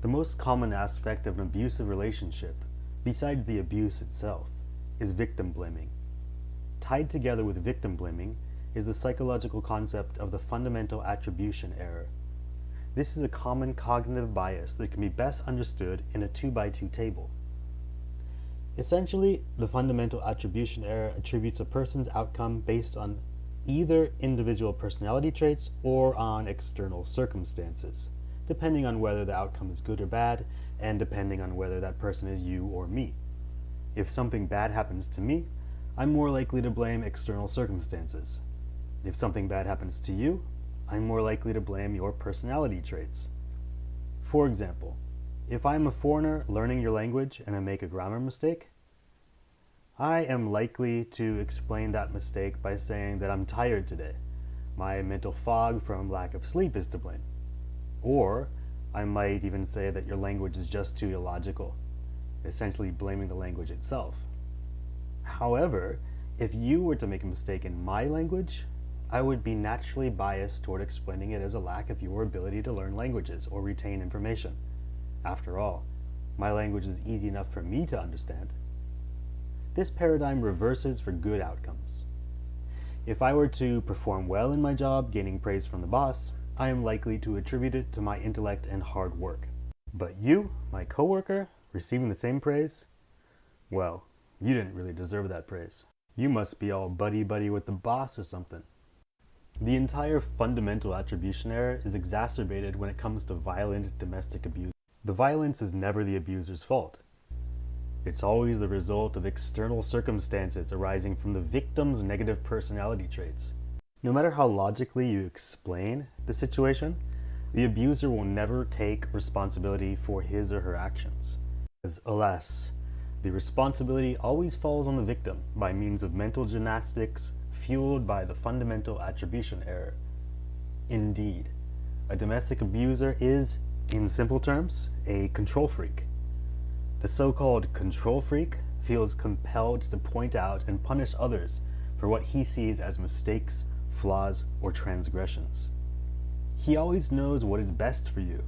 The most common aspect of an abusive relationship, besides the abuse itself, is victim blaming. Tied together with victim blaming is the psychological concept of the fundamental attribution error. This is a common cognitive bias that can be best understood in a 2x2 table. Essentially, the fundamental attribution error attributes a person's outcome based on either individual personality traits or on external circumstances, depending on whether the outcome is good or bad, and depending on whether that person is you or me. If something bad happens to me, I'm more likely to blame external circumstances. If something bad happens to you, I'm more likely to blame your personality traits. For example, if I'm a foreigner learning your language and I make a grammar mistake, I am likely to explain that mistake by saying that I'm tired today. My mental fog from lack of sleep is to blame. Or I might even say that your language is just too illogical, essentially blaming the language itself. However, if you were to make a mistake in my language, I would be naturally biased toward explaining it as a lack of your ability to learn languages or retain information. After all, my language is easy enough for me to understand. This paradigm reverses for good outcomes. If I were to perform well in my job, gaining praise from the boss, I am likely to attribute it to my intellect and hard work. But you, my coworker, receiving the same praise? Well, you didn't really deserve that praise. You must be all buddy-buddy with the boss or something. The entire fundamental attribution error is exacerbated when it comes to violent domestic abuse. The violence is never the abuser's fault. It's always the result of external circumstances arising from the victim's negative personality traits. No matter how logically you explain the situation, the abuser will never take responsibility for his or her actions. As, alas, the responsibility always falls on the victim by means of mental gymnastics fueled by the fundamental attribution error. Indeed, a domestic abuser is, in simple terms, a control freak. The so-called control freak feels compelled to point out and punish others for what he sees as mistakes, flaws, or transgressions. He always knows what is best for you,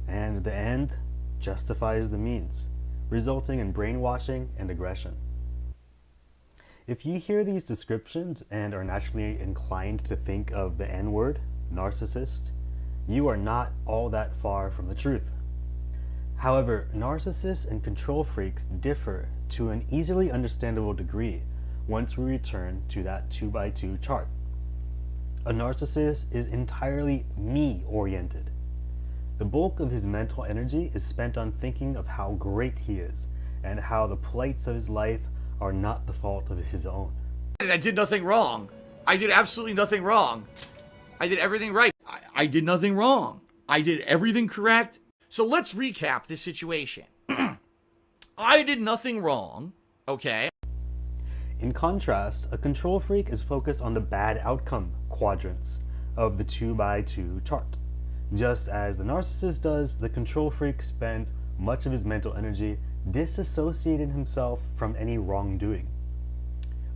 and the end justifies the means, resulting in brainwashing and aggression. If you hear these descriptions and are naturally inclined to think of the N-word, narcissist, you are not all that far from the truth. However, narcissists and control freaks differ to an easily understandable degree once we return to that 2x2 chart. A narcissist is entirely me-oriented. The bulk of his mental energy is spent on thinking of how great he is and how the plights of his life are not the fault of his own. I did nothing wrong. I did absolutely nothing wrong. I did everything right. I did nothing wrong. I did everything correct. So let's recap this situation. I did nothing wrong, okay? In contrast, a control freak is focused on the bad outcome quadrants of the 2x2 chart. Just as the narcissist does, the control freak spends much of his mental energy disassociating himself from any wrongdoing.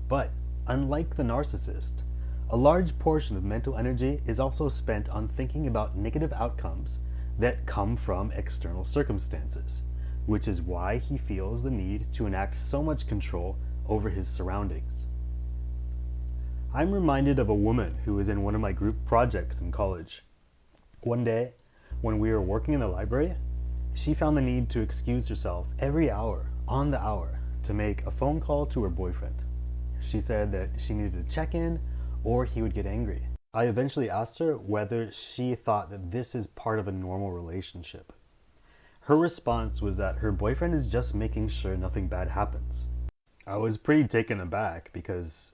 But unlike the narcissist, a large portion of mental energy is also spent on thinking about negative outcomes that come from external circumstances, which is why he feels the need to enact so much control over his surroundings. I'm reminded of a woman who was in one of my group projects in college. One day, when we were working in the library, she found the need to excuse herself every hour, on the hour, to make a phone call to her boyfriend. She said that she needed to check in or he would get angry. I eventually asked her whether she thought that this is part of a normal relationship. Her response was that her boyfriend is just making sure nothing bad happens. I was pretty taken aback because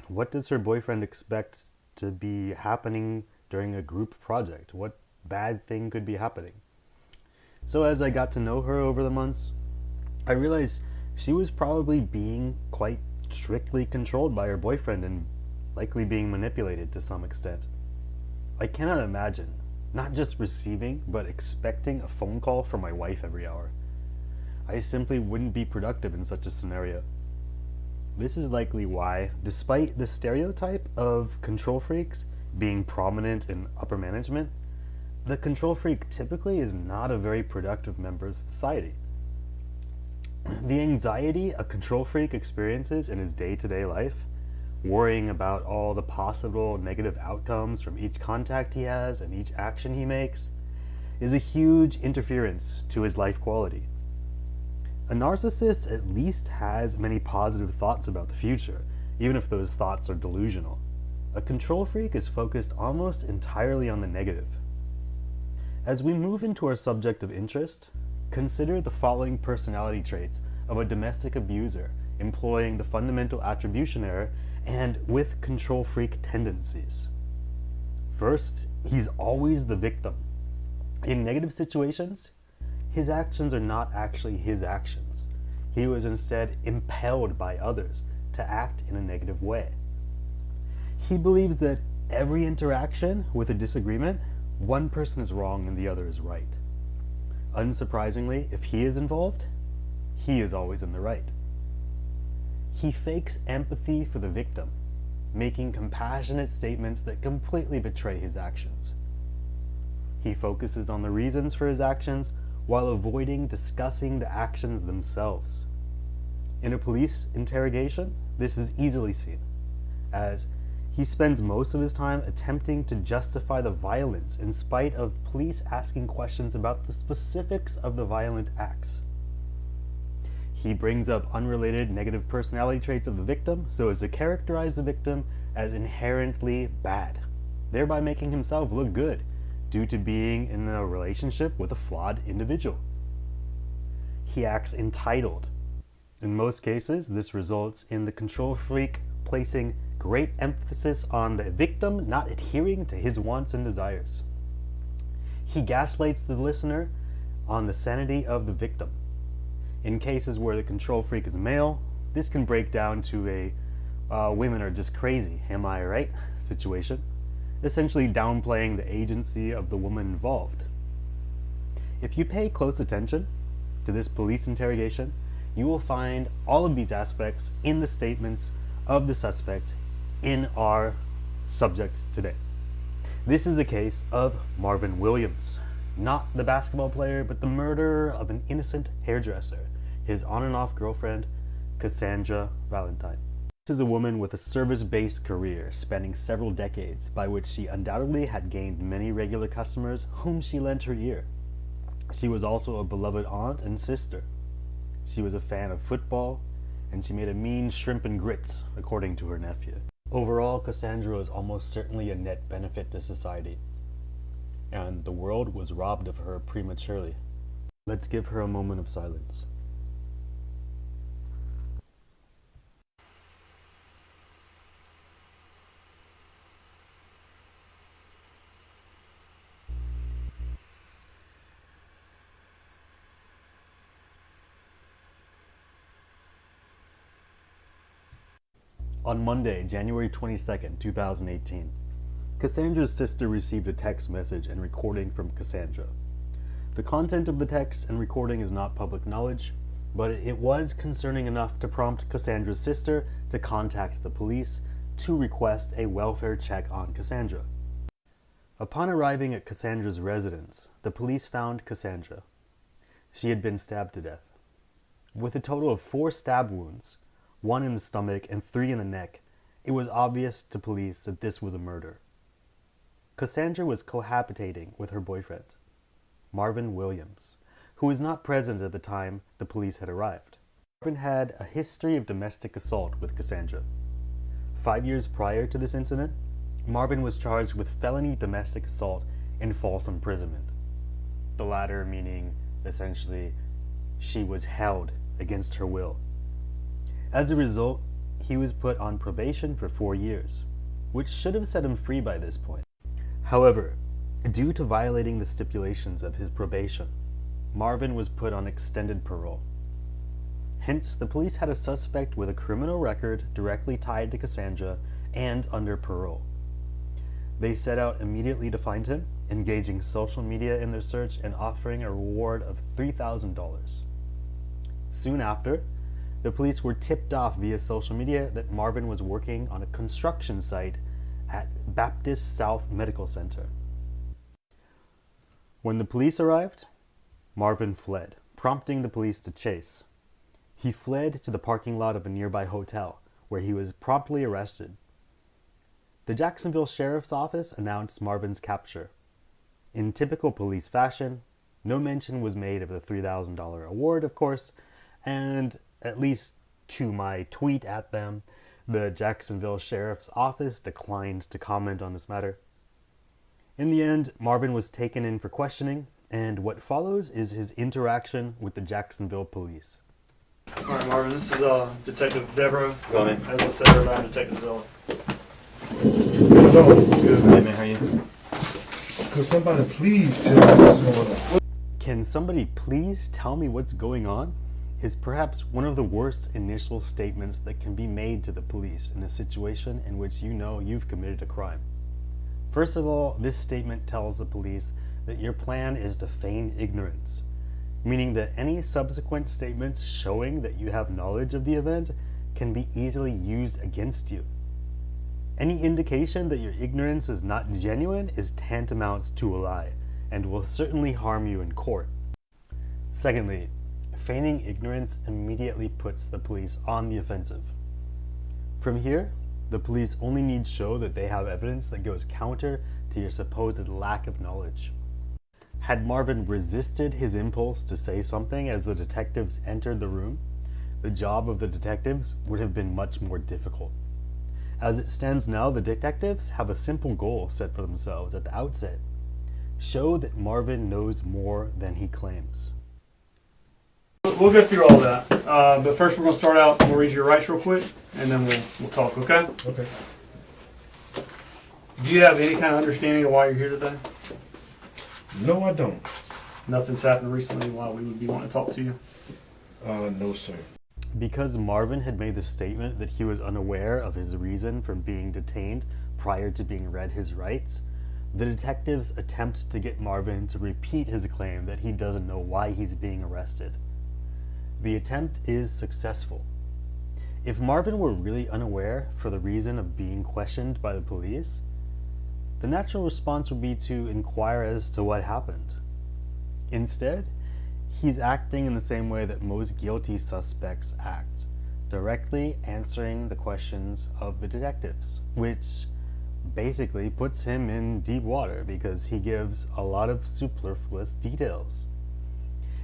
what does her boyfriend expect to be happening during a group project? What bad thing could be happening? So as I got to know her over the months, I realized she was probably being quite strictly controlled by her boyfriend and likely being manipulated to some extent. I cannot imagine not just receiving, but expecting a phone call from my wife every hour. I simply wouldn't be productive in such a scenario. This is likely why, despite the stereotype of control freaks being prominent in upper management, the control freak typically is not a very productive member of society. The anxiety a control freak experiences in his day-to-day life, worrying about all the possible negative outcomes from each contact he has and each action he makes, is a huge interference to his life quality. A narcissist at least has many positive thoughts about the future, even if those thoughts are delusional. A control freak is focused almost entirely on the negative. As we move into our subject of interest, consider the following personality traits of a domestic abuser employing the fundamental attribution error and with control freak tendencies. First, he's always the victim. In negative situations, his actions are not actually his actions. He was instead impelled by others to act in a negative way. He believes that every interaction with a disagreement, one person is wrong and the other is right. Unsurprisingly, if he is involved, he is always in the right. He fakes empathy for the victim, making compassionate statements that completely betray his actions. He focuses on the reasons for his actions while avoiding discussing the actions themselves. In a police interrogation, this is easily seen, as he spends most of his time attempting to justify the violence in spite of police asking questions about the specifics of the violent acts. He brings up unrelated negative personality traits of the victim so as to characterize the victim as inherently bad, thereby making himself look good due to being in a relationship with a flawed individual. He acts entitled. In most cases, this results in the control freak placing great emphasis on the victim not adhering to his wants and desires. He gaslights the listener on the sanity of the victim. In cases where the control freak is male, this can break down to a women are just crazy, am I right situation, essentially downplaying the agency of the woman involved. If you pay close attention to this police interrogation, you will find all of these aspects in the statements of the suspect in our subject today. This is the case of Marvin Williams, not the basketball player, but the murderer of an innocent hairdresser, his on and off girlfriend, Cassandra Valentin. This is a woman with a service-based career spanning several decades, by which she undoubtedly had gained many regular customers whom she lent her ear. She was also a beloved aunt and sister. She was a fan of football, and she made a mean shrimp and grits, according to her nephew. Overall, Cassandra was almost certainly a net benefit to society, and the world was robbed of her prematurely. Let's give her a moment of silence. On Monday, January 22nd, 2018, Cassandra's sister received a text message and recording from Cassandra. The content of the text and recording is not public knowledge, but it was concerning enough to prompt Cassandra's sister to contact the police to request a welfare check on Cassandra. Upon arriving at Cassandra's residence, the police found Cassandra. She had been stabbed to death. With a total of 4 stab wounds, 1 in the stomach and 3 in the neck, it was obvious to police that this was a murder. Cassandra was cohabitating with her boyfriend, Marvin Williams, who was not present at the time the police had arrived. Marvin had a history of domestic assault with Cassandra. 5 years prior to this incident, Marvin was charged with felony domestic assault and false imprisonment. The latter meaning, essentially, she was held against her will. As a result, he was put on probation for 4 years, which should have set him free by this point. However, due to violating the stipulations of his probation, Marvin was put on extended parole. Hence, the police had a suspect with a criminal record directly tied to Cassandra and under parole. They set out immediately to find him, engaging social media in their search and offering a reward of $3,000. Soon after, the police were tipped off via social media that Marvin was working on a construction site at Baptist South Medical Center. When the police arrived, Marvin fled, prompting the police to chase. He fled to the parking lot of a nearby hotel, where he was promptly arrested. The Jacksonville Sheriff's Office announced Marvin's capture. In typical police fashion, no mention was made of the $3,000 award, of course, and at least to my tweet at them, the Jacksonville Sheriff's Office declined to comment on this matter. In the end, Marvin was taken in for questioning, and what follows is his interaction with the Jacksonville police. All right, Marvin, this is Detective Deborah. Go on, man. As I said earlier, I'm Detective Zilla. Good, man. How are you? Could somebody please tell me what's going on? Can somebody please tell me what's going on? Is perhaps one of the worst initial statements that can be made to the police in a situation in which you know you've committed a crime. First of all, this statement tells the police that your plan is to feign ignorance, meaning that any subsequent statements showing that you have knowledge of the event can be easily used against you. Any indication that your ignorance is not genuine is tantamount to a lie, and will certainly harm you in court. Secondly, feigning ignorance immediately puts the police on the offensive. From here, the police only need show that they have evidence that goes counter to your supposed lack of knowledge. Had Marvin resisted his impulse to say something as the detectives entered the room, the job of the detectives would have been much more difficult. As it stands now, the detectives have a simple goal set for themselves at the outset: show that Marvin knows more than he claims. We'll go through all that, but first we're going to start out. We'll read your rights real quick, and then we'll talk. Okay? Okay. Do you have any kind of understanding of why you're here today? No, I don't. Nothing's happened recently why we would be wanting to talk to you. No, sir. Because Marvin had made the statement that he was unaware of his reason for being detained prior to being read his rights, the detectives attempt to get Marvin to repeat his claim that he doesn't know why he's being arrested. The attempt is successful. If Marvin were really unaware for the reason of being questioned by the police, the natural response would be to inquire as to what happened. Instead, he's acting in the same way that most guilty suspects act, directly answering the questions of the detectives, which basically puts him in deep water because he gives a lot of superfluous details.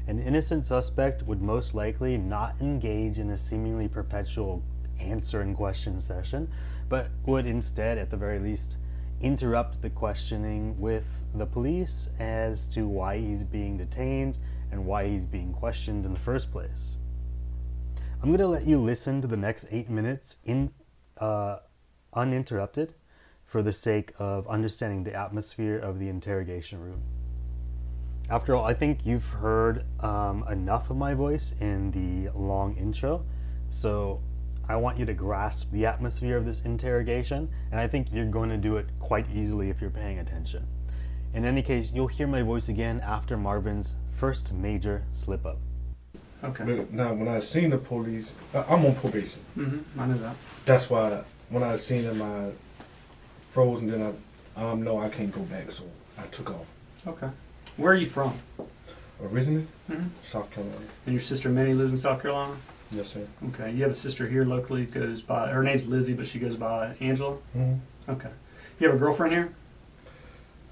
An innocent suspect would most likely not engage in a seemingly perpetual answer and question session, but would instead, at the very least, interrupt the questioning with the police as to why he's being detained and why he's being questioned in the first place. I'm going to let you listen to the next 8 minutes uninterrupted for the sake of understanding the atmosphere of the interrogation room. After all, I think you've heard enough of my voice in the long intro, so I want you to grasp the atmosphere of this interrogation, and I think you're going to do it quite easily if you're paying attention. In any case, you'll hear my voice again after Marvin's first major slip-up. Okay. But now, when I seen the police, I'm on probation. I know that. That's why when I seen them, I froze, and then I no, I can't go back, so I took off. Okay. Where are you from? Originally, South Carolina. And your sister Minnie lives in South Carolina? Yes, sir. Okay. You have a sister here locally, goes by, her name's Lizzie, but she goes by Angela? Okay. You have a girlfriend here?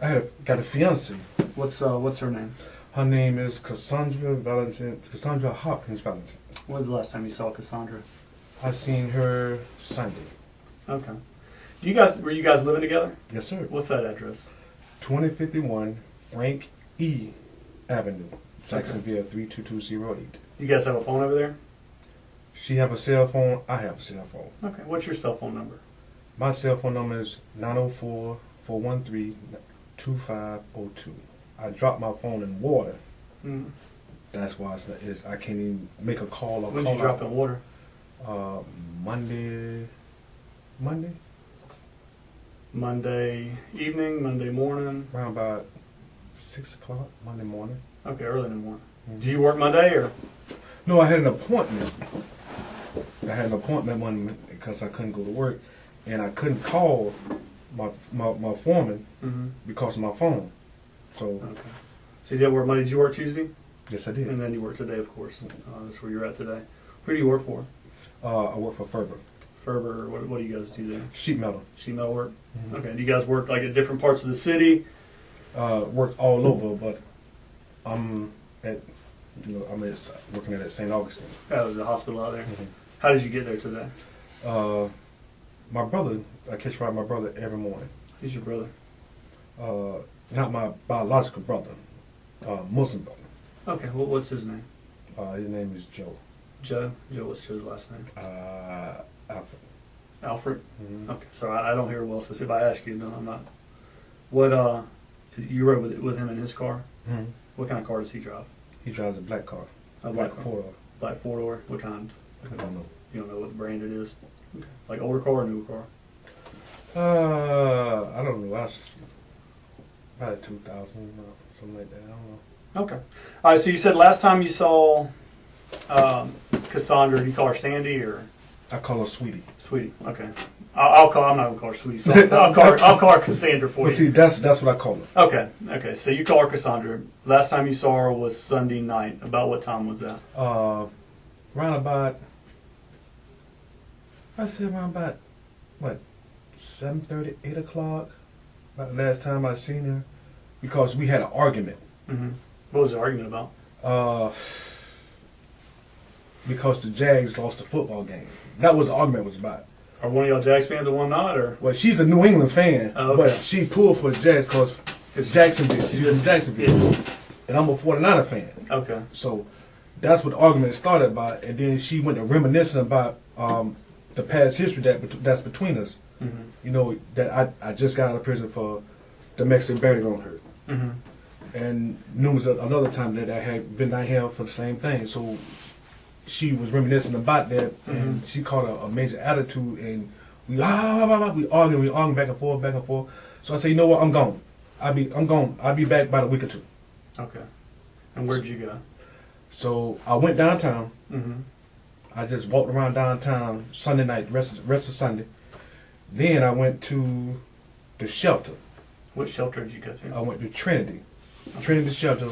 I got a fiance. What's her name? Her name is Cassandra Valentin. Cassandra Hopkins Valentin. When's the last time you saw Cassandra? I seen her Sunday. Okay. Were you guys living together? Yes, sir. What's that address? 2051 Frank E. Avenue, Jacksonville 32208. You guys have a phone over there? She have a cell phone. I have a cell phone. Okay. What's your cell phone number? My cell phone number is 904-413-2502. I dropped my phone in water. That's why I can't even make a call. When did you drop it in water? Monday evening, Monday morning? around about 6 o'clock Monday morning. Okay, early in the morning. Did you work Monday or? No, I had an appointment. One because I couldn't go to work, and I couldn't call my foreman because of my phone. So So you did work Monday. Did you work Tuesday? Yes, I did. And then you work today, of course. That's where you're at today. Who do you work for? I work for Ferber. Ferber. What do you guys do there? Sheet metal. Sheet metal work. Okay. Do you guys work like at different parts of the city? Work all over, but I'm working at St. Augustine. Oh, the hospital out there. How did you get there today? My brother, I catch ride my brother every morning. Who's your brother? Not my biological brother, Muslim brother. Okay. Well, what's his name? His name is Joe. Joe. Joe. What's Joe's last name? Alfred. Alfred. Okay. So I don't hear well. So if I ask you, no, I'm not. What? You rode with him in his car. Mm-hmm. What kind of car does he drive? He drives a black car. A black car. four-door. Black four-door. What kind? I don't know. You don't know what brand it is. Okay. Like older car or newer car? I don't know. Probably 2000, something like that. I don't know. Okay. All right. So you said last time you saw Cassandra, do you call her Sandy or I call her Sweetie. Sweetie? Okay. I'm not gonna call her Sweetie. So I'll call her Cassandra for Well, you. see, that's what I call her. Okay. Okay. So you call her Cassandra. Last time you saw her was Sunday night. About what time was that? Around about, I say around about, what, 7:30, 8 o'clock? About the last time I seen her, because we had an argument. Mm-hmm. What was the argument about? Because the Jags lost the football game. That was the argument was about. Are one of y'all Jags fans and one not, or? Well, she's a New England fan, Oh, okay. but she pulled for the Jags because Jacksonville. She lives in Jacksonville. Yeah. And I'm a 49er fan. Okay. So that's what the argument started about. And then she went to reminiscing about the past history that's between us. Mm-hmm. You know, that I just got out of prison for domestic battery on her. Mm-hmm. And numerous another time that I had been down here for the same thing. So she was reminiscing about that, and she caught a major attitude, and we arguing back and forth. So I said, you know what, I'm gone. I'll be back about a week or two. Okay. And where'd you go? So I went downtown. Mm-hmm. I just walked around downtown Sunday night, rest of Sunday. Then I went to the shelter. What shelter did you go to? I went to Trinity Shelter.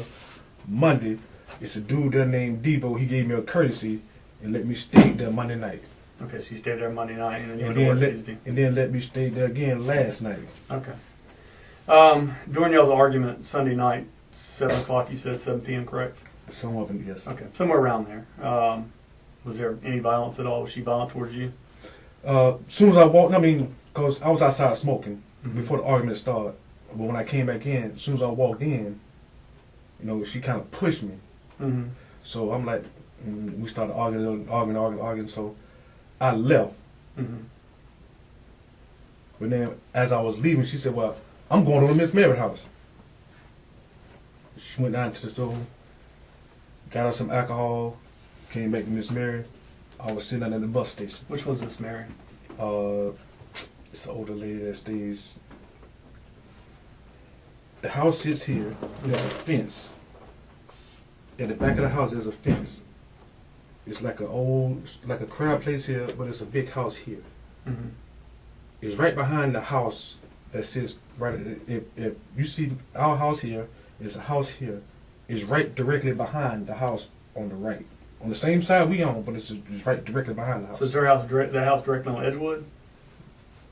Monday, it's a dude there named Debo. He gave me a courtesy and let me stay there Monday night. Okay, so you stayed there Monday night, and then you went to work Tuesday. And then let me stay there again last night. Okay. During y'all's argument Sunday night, 7 o'clock, you said 7 p.m., correct? Somewhat, yes. Okay, somewhere around there. Was there any violence at all? Was she violent towards you? As soon as I walked, because I was outside smoking before the argument started. But when I came back in, as soon as I walked in, she kind of pushed me. Mm-hmm. So I'm like, we started arguing. So I left. Mm-hmm. But then as I was leaving, she said, well, I'm going to Miss Mary's house. She went down to the store, got her some alcohol, came back to Miss Mary. I was sitting down at the bus station. Which one's Miss Mary? It's an older lady that stays. The house sits here. There's a fence. At the back of the house, there's a fence. It's like a crowd place here, but it's a big house here. Mm-hmm. It's right behind the house that sits right. If you see our house here, it's a house here. It's right directly behind the house on the right, on the same side we own, but it's right directly behind the house. So is her house the house directly on Edgewood?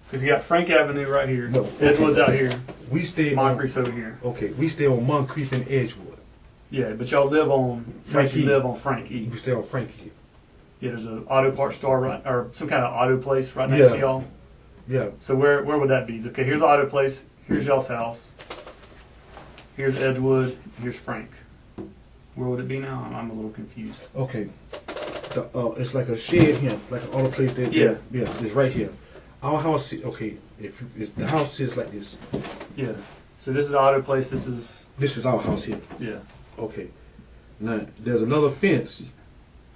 Because you got Frank Avenue right here. No, Edgewood's out here. We stay Moncrief's over here. Okay, we stay on Moncrief and Edgewood. Yeah, but y'all live on Frankie. You live on Frankie. We stay on Frankie. Yeah, there's an auto parts store right, or some kind of auto place right next to y'all. Yeah. So where would that be? Okay, here's the auto place. Here's y'all's house. Here's Edgewood. Here's Frank. Where would it be now? I'm a little confused. Okay. It's like a shed here, like an auto place there. Yeah. Yeah, it's right here. Our house, okay, the house sits like this. Yeah. So this is the auto place. This is our house here. Yeah. Okay. Now, there's another fence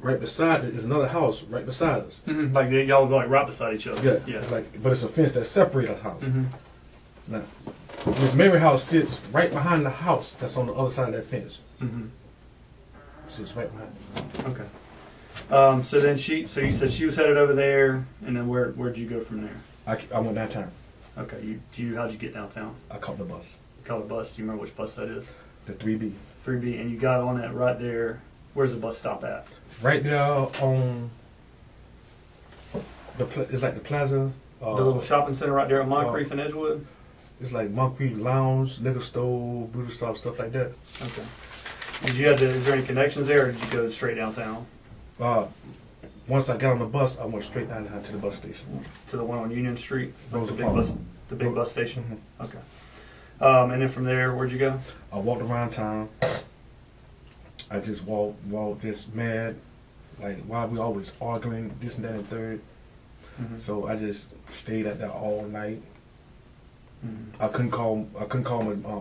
right beside it. There's another house right beside us. Mm-hmm. Like y'all go like right beside each other. Yeah. Yeah. But it's a fence that separates our house. Mm-hmm. Now, Miss Mary house sits right behind the house that's on the other side of that fence. Mm-hmm. Sits right behind. Okay. So then so you said she was headed over there, and then where'd you go from there? I went downtown. Okay. How'd you get downtown? I caught the bus. You caught a bus. Do you remember which bus that is? The 3B. 3B, and you got on it right there. Where's the bus stop at? Right there on it's like the plaza. The little shopping center right there at Moncrief and Edgewood? It's like Moncrief Lounge, liquor store, beauty stop, stuff like that. Okay. Is there any connections there, or did you go straight downtown? Once I got on the bus, I went straight down to the bus station. To the one on Union Street? Like Rosa the big bus station? Mm-hmm. Okay. And then from there, where'd you go? I walked around town. I just walked just mad. Like, why we always arguing, this and that and third. Mm-hmm. So I just stayed at that all night. Mm-hmm. I couldn't call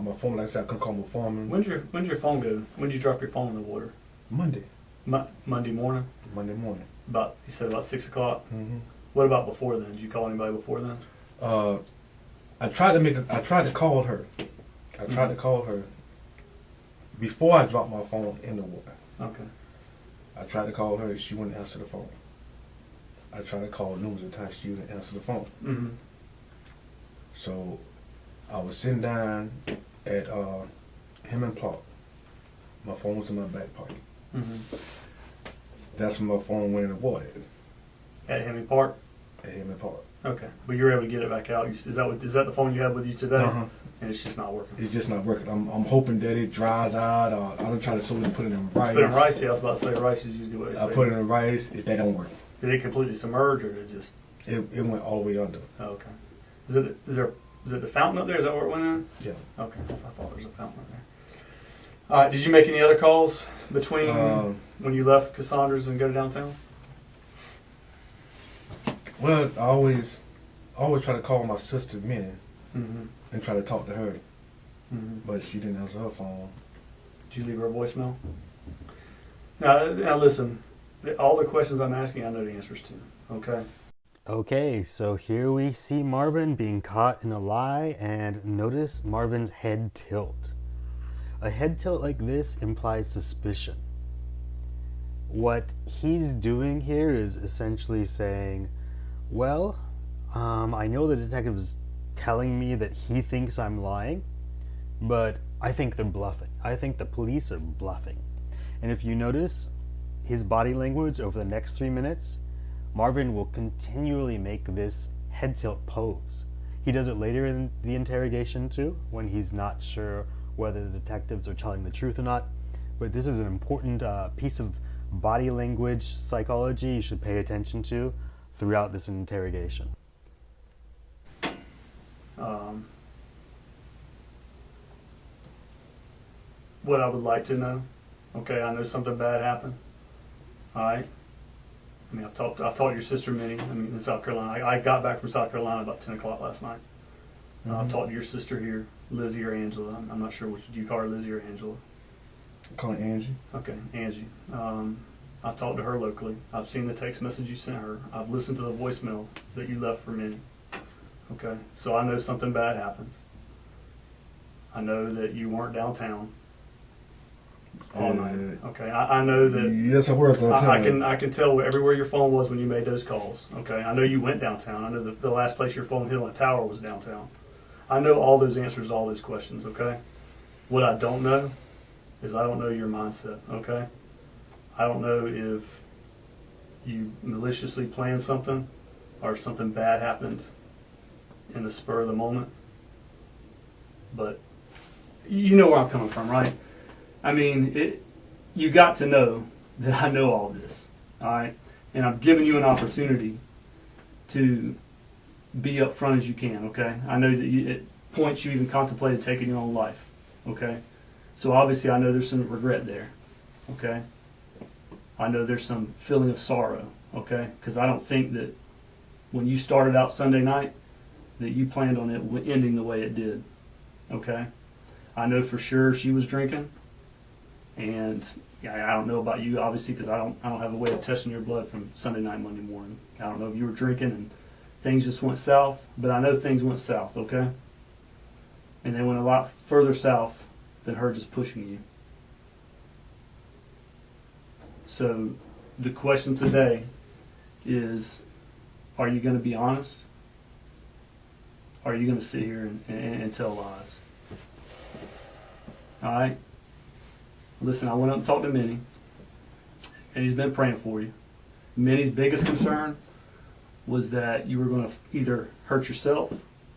my phone. Like I said, I couldn't call my foreman. When'd your phone go? When'd you drop your phone in the water? Monday. Monday morning? Monday morning. You said about 6 o'clock? Mm-hmm. What about before then? Did you call anybody before then? I tried to call her. I tried to call her before I dropped my phone in the water. Okay. I tried to call her. She wouldn't answer the phone. I tried to call numerous of times. She wouldn't answer the phone. Mm-hmm. So I was sitting down at Hammond Park. My phone was in my back pocket. Mm-hmm. That's when my phone went in the water. At Hemming Park? At Hammond Park. Okay. But you were able to get it back out. Is that the phone you have with you today? Uh-huh. And it's just not working? It's just not working. I'm hoping that it dries out. Or I don't try to solely put it in rice. Put it in rice? Yeah, I was about to say rice is usually what they say. I put it in rice. If that don't work. Did it completely submerge, or did it just... It went all the way under. Oh, okay. Is it the fountain up there? Is that where it went in? Yeah. Okay. I thought there was a fountain up there. All right. Did you make any other calls between when you left Cassandra's and go to downtown? Well, I always try to call my sister Minnie Mm-hmm. and try to talk to her, Mm-hmm. but she didn't answer her phone. Did you leave her a voicemail? Now listen. All the questions I'm asking, I know the answers to. Okay. Okay, so here we see Marvin being caught in a lie, and notice Marvin's head tilt. A head tilt like this implies suspicion. What he's doing here is essentially saying, well, I know the detective's telling me that he thinks I'm lying, but I think they're bluffing. I think the police are bluffing. And if you notice his body language over the next 3 minutes, Marvin will continually make this head tilt pose. He does it later in the interrogation too, when he's not sure whether the detectives are telling the truth or not. But this is an important piece of body language psychology you should pay attention to throughout this interrogation. What I would like to know, okay, I know something bad happened. All right. I mean, I talked to your sister Minnie. I mean, in South Carolina. I got back from South Carolina about 10 o'clock last night. I've talked to your sister here, Lizzie or Angela. I'm not sure which. Do you call her Lizzie or Angela? I call her Angie. Okay, Angie. I talked to her locally. I've seen the text message you sent her. I've listened to the voicemail that you left for Minnie. Okay, so I know something bad happened. I know that you weren't downtown all night. Okay, I know that. Yes, I was downtown. I can tell everywhere your phone was when you made those calls. Okay, I know you went downtown. I know the last place your phone hit on a tower was downtown. I know all those answers to all those questions. Okay, what I don't know is I don't know your mindset. Okay, I don't know if you maliciously planned something or if something bad happened in the spur of the moment. But you know where I'm coming from, right? I mean, you got to know that I know all this, all right? And I'm giving you an opportunity to be upfront as you can, okay? I know that at points you even contemplated taking your own life, okay? So obviously I know there's some regret there, okay? I know there's some feeling of sorrow, okay? Because I don't think that when you started out Sunday night that you planned on it ending the way it did, okay? I know for sure she was drinking. And yeah, I don't know about you, obviously, because I don't have a way of testing your blood from Sunday night, Monday morning. I don't know if you were drinking and things just went south, but I know things went south, okay? And they went a lot further south than her just pushing you. So the question today is, are you going to be honest? Or are you going to sit here and tell lies? All right? Listen, I went up and talked to Minnie, and he's been praying for you. Minnie's biggest concern was that you were going to either hurt yourself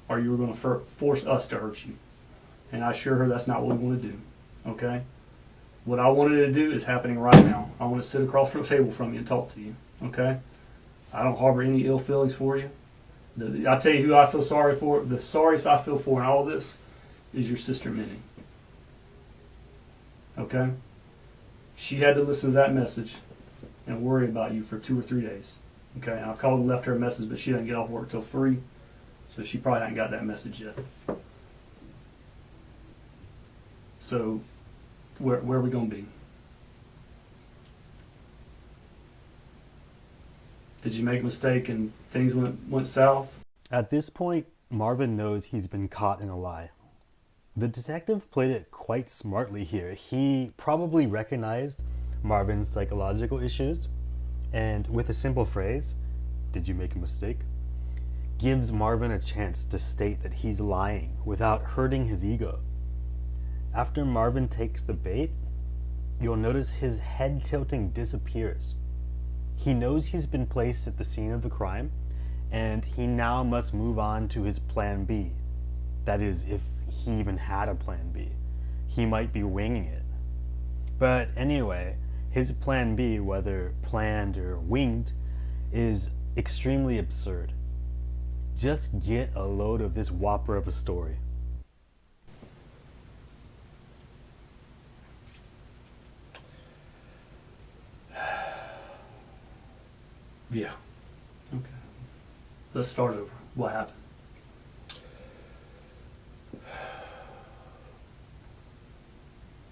or you were going to force us to hurt you. And I assure her that's not what we want to do, okay? What I wanted to do is happening right now. I want to sit across from the table from you and talk to you, okay? I don't harbor any ill feelings for you. I tell you who I feel sorry for. The sorriest I feel for in all this is your sister Minnie. Okay? She had to listen to that message and worry about you for 2 or 3 days. Okay? And I've called and left her a message, but she doesn't get off work till 3, so she probably hasn't got that message yet. So, where are we going to be? Did you make a mistake and things went south? At this point, Marvin knows he's been caught in a lie. The detective played it quite smartly here. He probably recognized Marvin's psychological issues, and with a simple phrase, "Did you make a mistake?" gives Marvin a chance to state that he's lying without hurting his ego. After Marvin takes the bait, you'll notice his head tilting disappears. He knows he's been placed at the scene of the crime, and he now must move on to his plan B. That is, if he even had a plan B. He might be winging it. But anyway, his plan B, whether planned or winged, is extremely absurd. Just get a load of this whopper of a story. Yeah. Okay. Let's start over. What happened?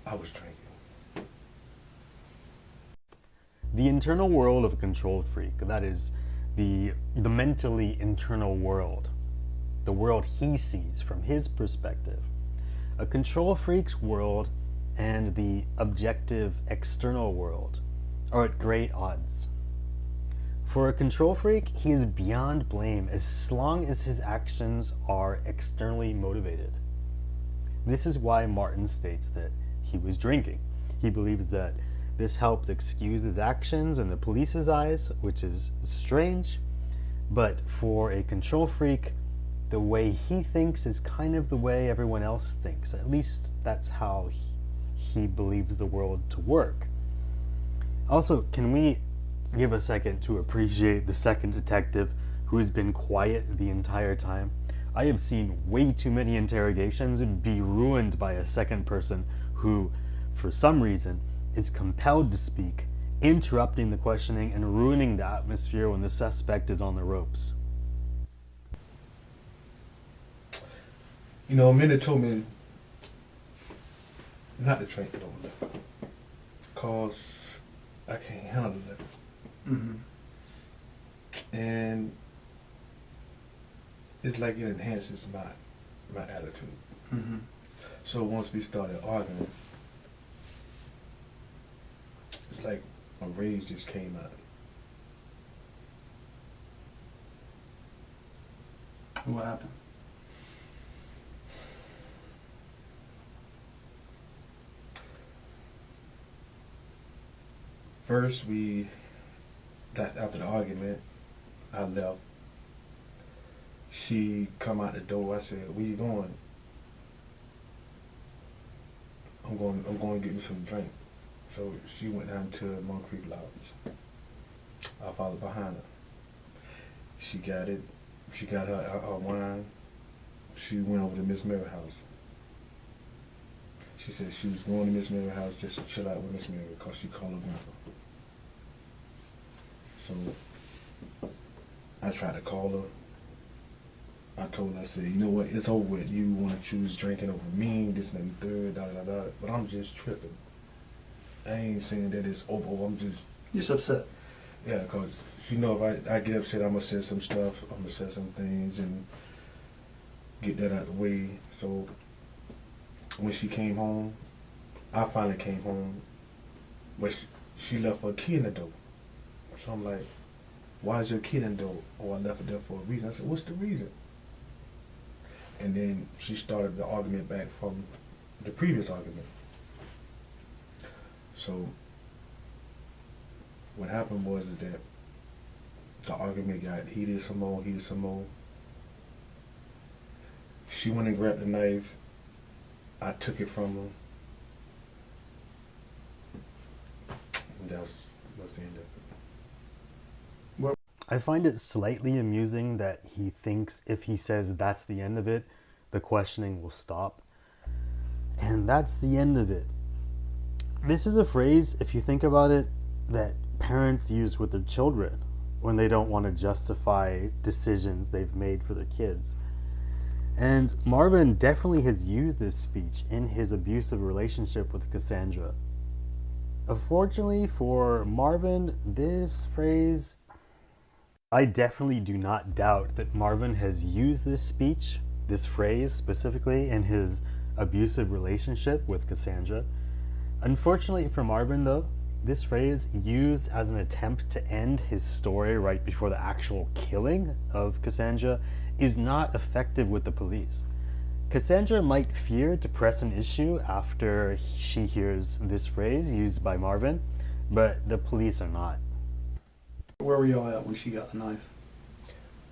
I was drinking. The internal world of a controlled freak, that is, the mentally internal world, the world he sees from his perspective. A control freak's world and the objective external world are at great odds. For a control freak, he is beyond blame as long as his actions are externally motivated. This is why Martin states that he was drinking. He believes that this helps excuse his actions in the police's eyes, which is strange, but for a control freak, the way he thinks is kind of the way everyone else thinks. At least that's how he believes the world to work. Also, can we give a second to appreciate the second detective who has been quiet the entire time? I have seen way too many interrogations be ruined by a second person who, for some reason, is compelled to speak, interrupting the questioning and ruining the atmosphere when the suspect is on the ropes. You know, a minute told me not to drink no more, because I can't handle it. Mm-hmm. And it's like it enhances my attitude. Mm-hmm. So once we started arguing, it's like a rage just came out. What happened? First, after the argument, I left. She come out the door. I said, "Where you going?" I'm going to get me some drink. So she went down to Moncrief Lodge. I followed behind her. She got it. She got her wine. She went over to Miss Mary's house. She said she was going to Miss Mary's house just to chill out with Miss Mary because she called her grandpa. So I tried to call her. I told her, I said, "You know what, it's over with. You want to choose drinking over me, this and the third, da da da. But I'm just tripping. I ain't saying that it's over. I'm just upset. Yeah, because you know, if I get upset, I'm going to say some stuff. I'm going to say some things and get that out of the way. So when she came home, I finally came home, but she left her key in the door. So I'm like, "Why is your key in the door?" "Oh, I left it there for a reason." I said, "What's the reason?" And then she started the argument back from the previous argument. So what happened was that the argument got heated some more. She went and grabbed the knife. I took it from her. And that's the end of it. I find it slightly amusing that he thinks if he says that's the end of it, the questioning will stop. And that's the end of it. This is a phrase, if you think about it, that parents use with their children when they don't want to justify decisions they've made for their kids. And Marvin definitely has used this speech in his abusive relationship with Cassandra. Unfortunately for Marvin, this phrase, I definitely do not doubt that Marvin has used this phrase specifically, in his abusive relationship with Cassandra. Unfortunately for Marvin, though, this phrase, used as an attempt to end his story right before the actual killing of Cassandra, is not effective with the police. Cassandra might fear to press an issue after she hears this phrase used by Marvin, but the police are not. Where were y'all at when she got the knife?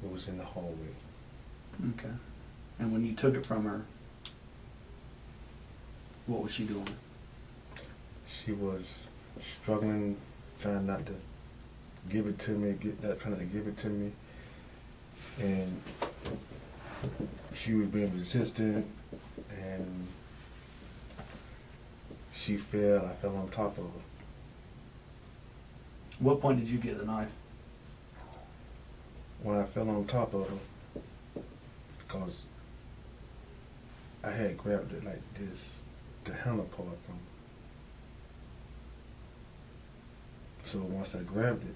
It was in the hallway. Okay. And when you took it from her, what was she doing? She was struggling, trying not to give it to me, trying to give it to me. And she was being resistant, and she fell. I fell on top of her. What point did you get the knife? When I fell on top of her, because I had grabbed it like this, the handle part from her. So once I grabbed it,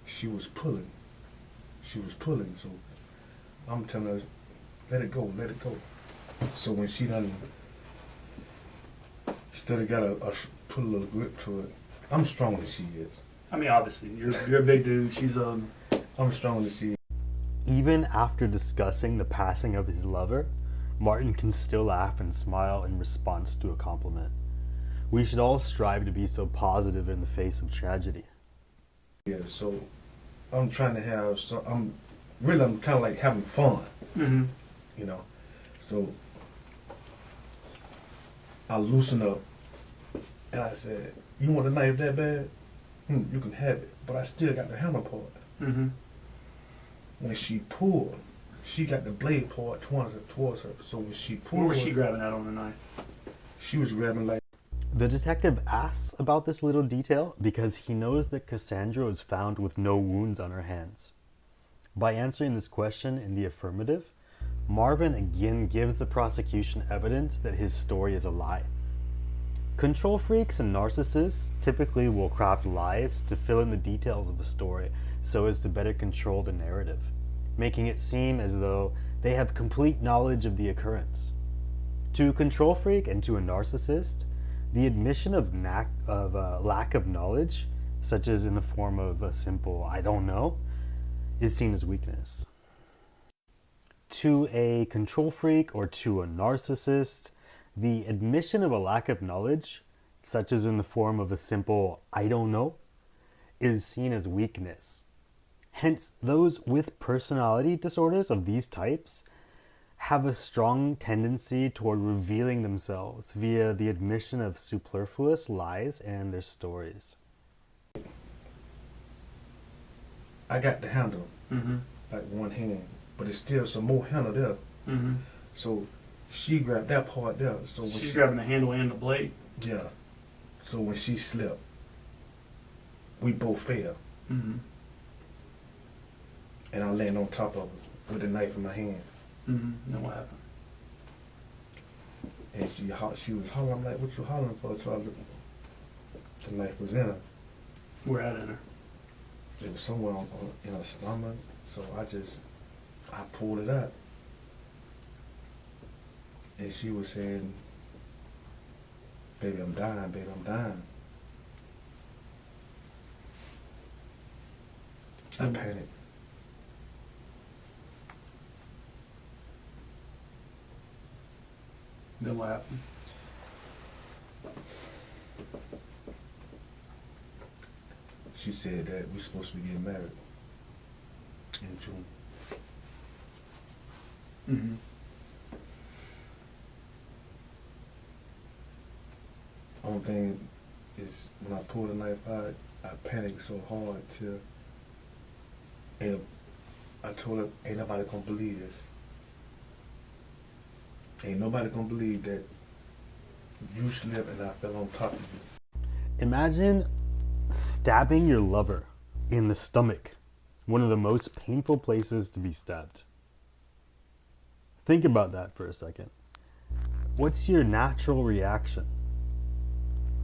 she was pulling. So I'm telling her, let it go. So when she done, still got put a little grip to it. I'm stronger than she is. I mean, obviously, you're a big dude. She's I'm stronger than she is. Even after discussing the passing of his lover, Martin can still laugh and smile in response to a compliment. We should all strive to be so positive in the face of tragedy. Yeah, so I'm trying to have I'm kind of like having fun, Mm-hmm. you know. So I loosened up and I said, "You want a knife that bad? You can have it, but I still got the handle part." Mm-hmm. When she pulled, she got the blade part towards her. So when she pulled, What was she grabbing at on the knife? she was grabbing like. The detective asks about this little detail because he knows that Cassandra was found with no wounds on her hands. By answering this question in the affirmative, Marvin again gives the prosecution evidence that his story is a lie. Control freaks and narcissists typically will craft lies to fill in the details of a story so as to better control the narrative, making it seem as though they have complete knowledge of the occurrence. To a control freak and to a narcissist, the admission of lack of knowledge, such as in the form of a simple "I don't know," is seen as weakness. To a control freak or to a narcissist, the admission of a lack of knowledge, such as in the form of a simple "I don't know," is seen as weakness. Hence, those with personality disorders of these types have a strong tendency toward revealing themselves via the admission of superfluous lies and their stories. I got the handle, Mm-hmm. like one hand, but it's still some more handle there. Mm-hmm. So she grabbed that part there. So when She's grabbing the handle and the blade. Yeah. So when she slipped, we both fell, Mm-hmm. and I landed on top of her with the knife in my hand. Mm-hmm. Then what happened? And she was hollering. I'm like, "What you hollering for?" So I looked. The knife was in her. Where at in her? It was somewhere in her stomach. So I pulled it out. And she was saying, "Baby, I'm dying. Baby, I'm dying." I panicked. Then what happened? she said that we're supposed to be getting married in June. Mm-hmm. Only thing is when I pulled the knife out, I panicked so hard till, and I told her, ain't nobody gonna believe this. Ain't nobody gonna believe that you slipped and I fell on top of you. Imagine stabbing your lover in the stomach, one of the most painful places to be stabbed. Think about that for a second. What's your natural reaction?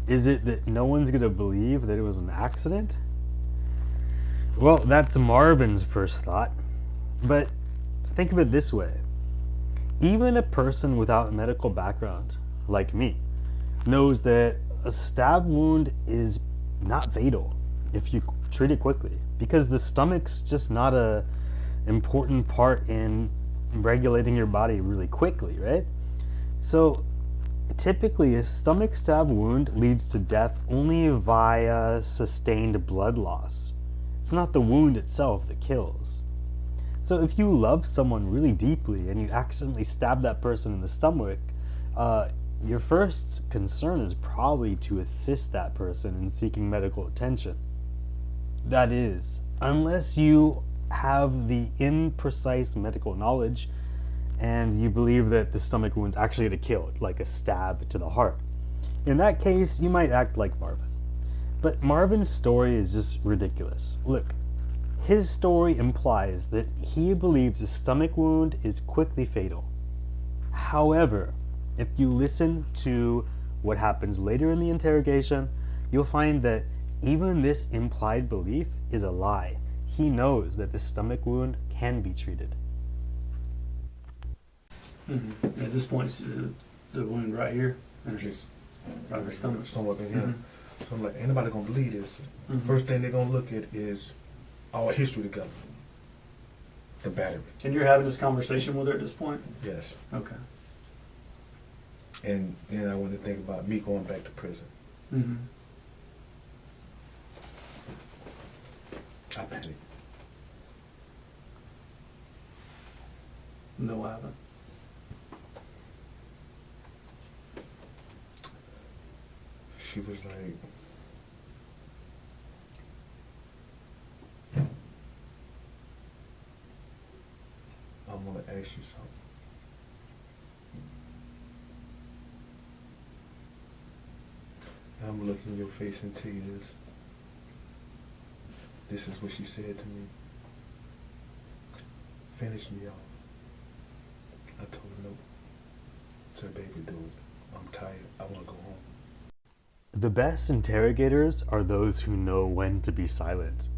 Is it that no one's gonna believe that it was an accident? Well, that's Marvin's first thought. But think of it this way. Even a person without a medical background, like me, knows that a stab wound is not fatal if you treat it quickly, because the stomach's just not a important part in regulating your body really quickly, right? So typically a stomach stab wound leads to death only via sustained blood loss. It's not the wound itself that kills. So if you love someone really deeply and you accidentally stab that person in the stomach, your first concern is probably to assist that person in seeking medical attention. That is, unless you have the imprecise medical knowledge and you believe that the stomach wound's actually going to kill, like a stab to the heart. In that case, you might act like Marvin. But Marvin's story is just ridiculous. Look, his story implies that he believes a stomach wound is quickly fatal. However, if you listen to what happens later in the interrogation, you'll find that even this implied belief is a lie. He knows that the stomach wound can be treated. Mm-hmm. At this point, it's the wound right here, and Just right in her stomach. somewhere in here. So I'm like, ain't nobody gonna believe this. Mhm. First thing they're gonna look at is our history together. The battery. And you're having this conversation with her at this point? Yes. Okay. And then I want to think about me going back to prison. Mm-hmm. I panicked. No, I haven't. She was like, I'm gonna ask you something. I'm looking your face and tell you this. This is what she said to me. Finish me off. I told her no. Said, baby, do it. I'm tired. I want to go home. The best interrogators are those who know when to be silent.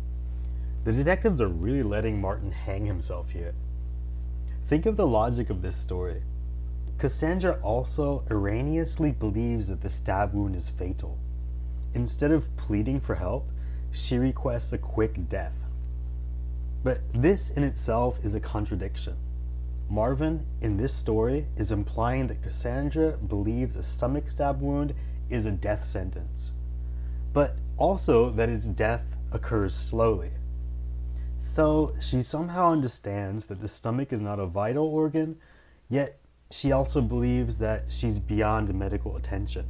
The detectives are really letting Martin hang himself here. Think of the logic of this story. Cassandra also erroneously believes that the stab wound is fatal. Instead of pleading for help, she requests a quick death. But this in itself is a contradiction. Marvin, in this story, is implying that Cassandra believes a stomach stab wound is a death sentence, but also that its death occurs slowly. So she somehow understands that the stomach is not a vital organ, yet she also believes that she's beyond medical attention.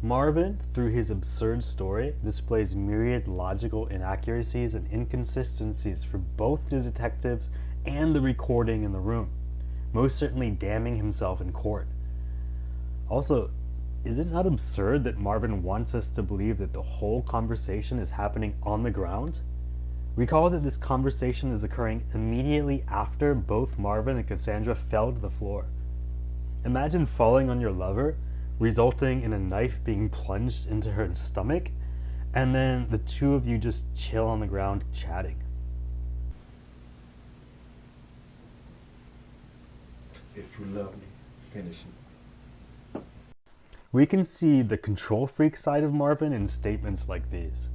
Marvin, through his absurd story, displays myriad logical inaccuracies and inconsistencies for both the detectives and the recording in the room, most certainly damning himself in court. Also, is it not absurd that Marvin wants us to believe that the whole conversation is happening on the ground? Recall that this conversation is occurring immediately after both Marvin and Cassandra fell to the floor. Imagine falling on your lover, resulting in a knife being plunged into her stomach, and then the two of you just chill on the ground chatting. If you love me, finish me. We can see the control freak side of Marvin in statements like these.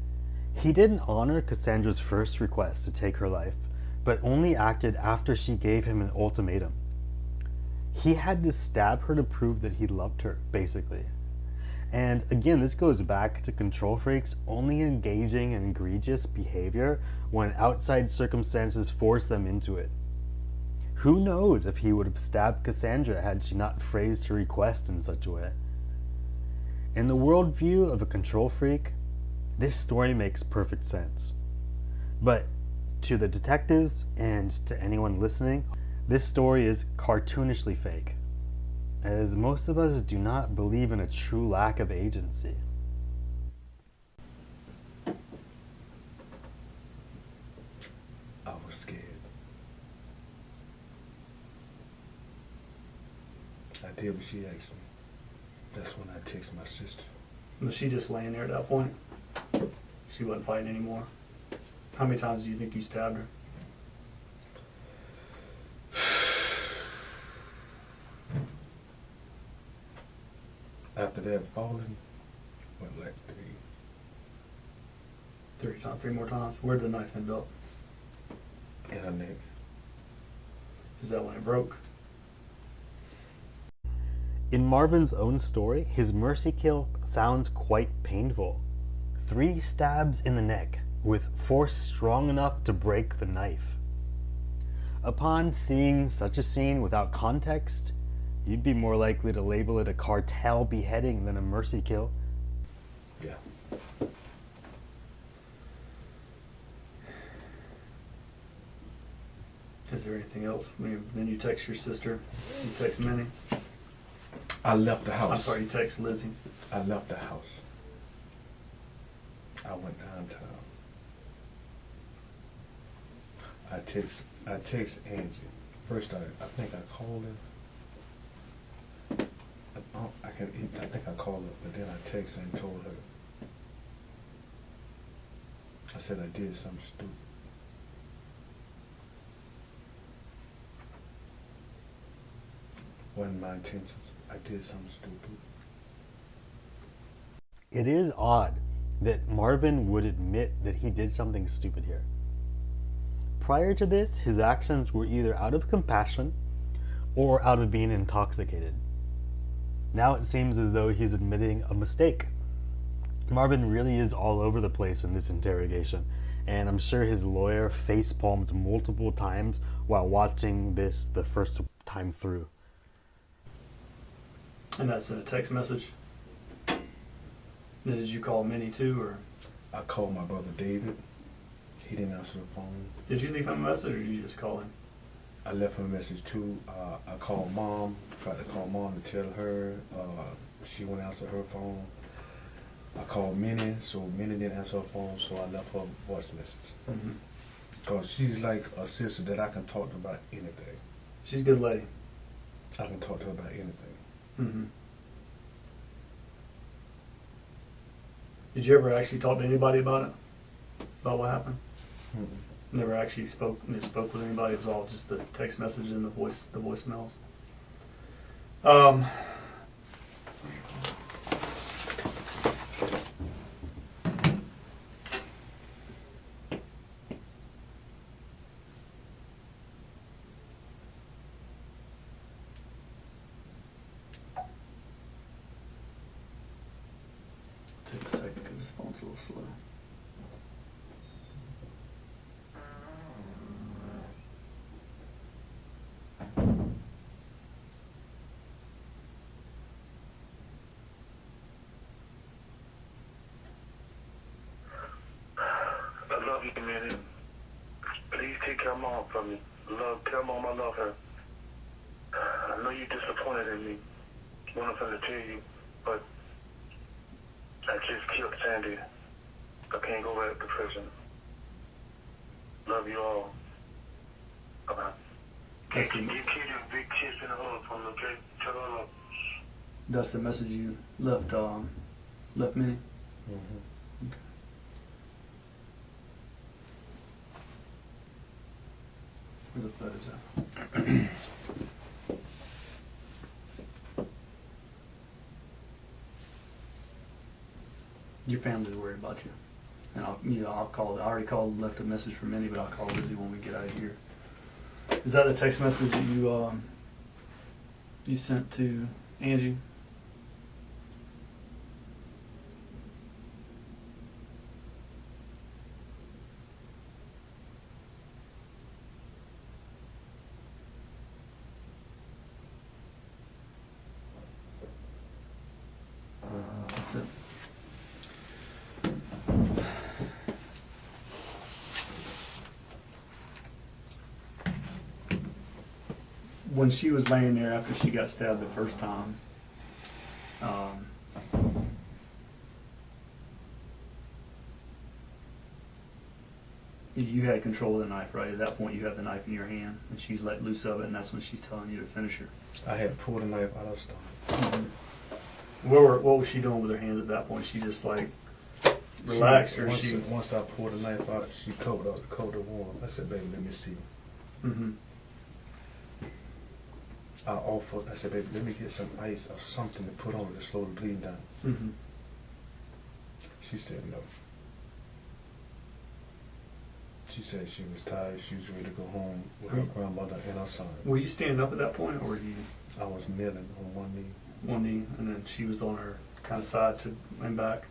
He didn't honor Cassandra's first request to take her life, but only acted after she gave him an ultimatum. He had to stab her to prove that he loved her, basically. And again, this goes back to control freaks only engaging in egregious behavior when outside circumstances force them into it. Who knows if he would have stabbed Cassandra had she not phrased her request in such a way. In the worldview of a control freak, this story makes perfect sense. But to the detectives and to anyone listening, this story is cartoonishly fake, as most of us do not believe in a true lack of agency. I was scared. I did what she asked me. That's when I texted my sister. Was she just laying there at that point? She wasn't fighting anymore? How many times do you think you stabbed her? After that falling, went like three. 3 times, 3 more times? Where'd the knife end up? In her neck. Is that when it broke? In Marvin's own story, his mercy kill sounds quite painful. 3 stabs in the neck, with force strong enough to break the knife. Upon seeing such a scene without context, you'd be more likely to label it a cartel beheading than a mercy kill. Yeah. Is there anything else? Then you text your sister. You text Minnie. I left the house. I'm sorry, you text Lizzie. I left the house. I went downtown. I text Angie. First, I think I called her. I think I called her, but then I texted her and told her. I said I did something stupid. Wasn't my intentions. I did something stupid. It is odd that Marvin would admit that he did something stupid here. Prior to this, his actions were either out of compassion or out of being intoxicated. Now it seems as though he's admitting a mistake. Marvin really is all over the place in this interrogation, and I'm sure his lawyer facepalmed multiple times while watching this the first time through. And that's in a text message? Then did you call Minnie too, or? I called my brother David. He didn't answer the phone. Did you leave him a message, or did you just call him? I left him a message too. I called Mom, tried to call Mom to tell her. She wouldn't answer her phone. I called Minnie, so Minnie didn't answer her phone, so I left her a voice message. Because she's like a sister that I can talk to about anything. She's a good lady. I can talk to her about anything. Did you ever actually talk to anybody about it? About what happened? Never actually spoke with anybody. It was all just the text message and the voicemails. Take a second because this phone's a little slow. I love you, Minnie. Please take care of Mom for me. Tell Mom I love her. I know you're disappointed in me. Wanted to tell you, but I just killed Sandy. I can't go back to prison. Love you all. Bye-bye. That's Give Kitty a big kiss and a hug from the okay? Tell her I love you. That's the message you left Minnie? Okay. Where the photos at? Your family's worried about you, and I'll call. I already called, left a message for Minnie, but I'll call Lizzie when we get out of here. Is that the text message that you sent to Angie? when she was laying there after she got stabbed the first time, you had control of the knife, right? At that point, you have the knife in your hand, and she's let loose of it, and that's when she's telling you to finish her. I had to pull the knife out of the stomach. What was she doing with her hands at that point? She just like relaxed, or once I pulled the knife out, she covered the wound. I said, "Baby, let me see." Mm-hmm. I offered. I said, "Baby, let me get some ice or something to put on it to slow the bleeding down." Mm-hmm. She said no. She said she was tired. She was ready to go home with her grandmother and her son. Were you standing up at that point, or were you? I was kneeling on one knee. One knee, and then she was on her kind of side to and back.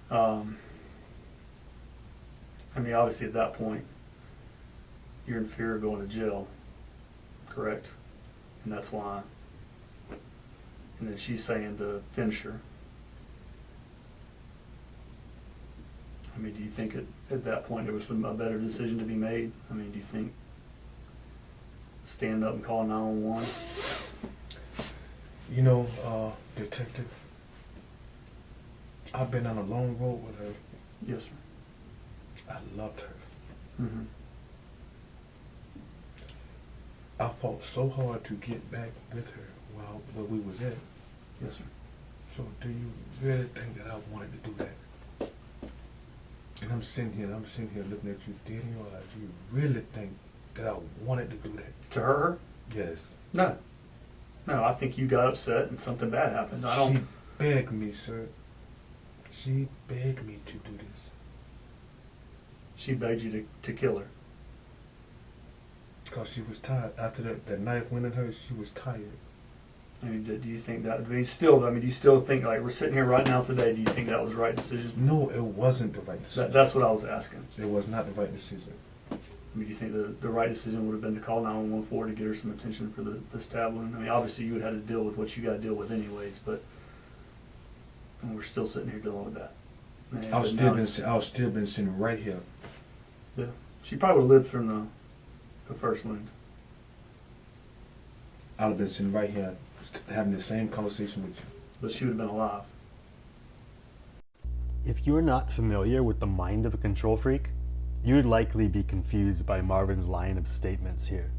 I mean, obviously at that point, you're in fear of going to jail, correct? And that's why. And then she's saying to finish her. I mean, do you think at that point there was a better decision to be made? I mean, do you think stand up and call 911? You know, Detective, I've been on a long road with her. Yes, sir. I loved her. Mm-hmm. I fought so hard to get back with her while where we was at. Yes, sir. So do you really think that I wanted to do that? And I'm sitting here looking at you dead in your eyes. You really think that I wanted to do that? To her? Yes. No. No, I think you got upset and something bad happened. She begged me, sir. She begged me to do this. She begged you to kill her. Because she was tired. After that knife went in her, she was tired. I mean, do you think that? Do you still think, like, we're sitting here right now today, do you think that was the right decision? No, it wasn't the right decision. That's what I was asking. It was not the right decision. I mean, do you think the right decision would have been to call 911 for to get her some attention for the stab wound? I mean, obviously you would have had to deal with what you got to deal with anyways, but we're still sitting here dealing with that. Man, I'll still been sitting right here. Yeah, she probably would have lived from the first wound. I'd have been sitting right here having the same conversation with you. But she would have been alive. If you're not familiar with the mind of a control freak, you would likely be confused by Marvin's line of statements here.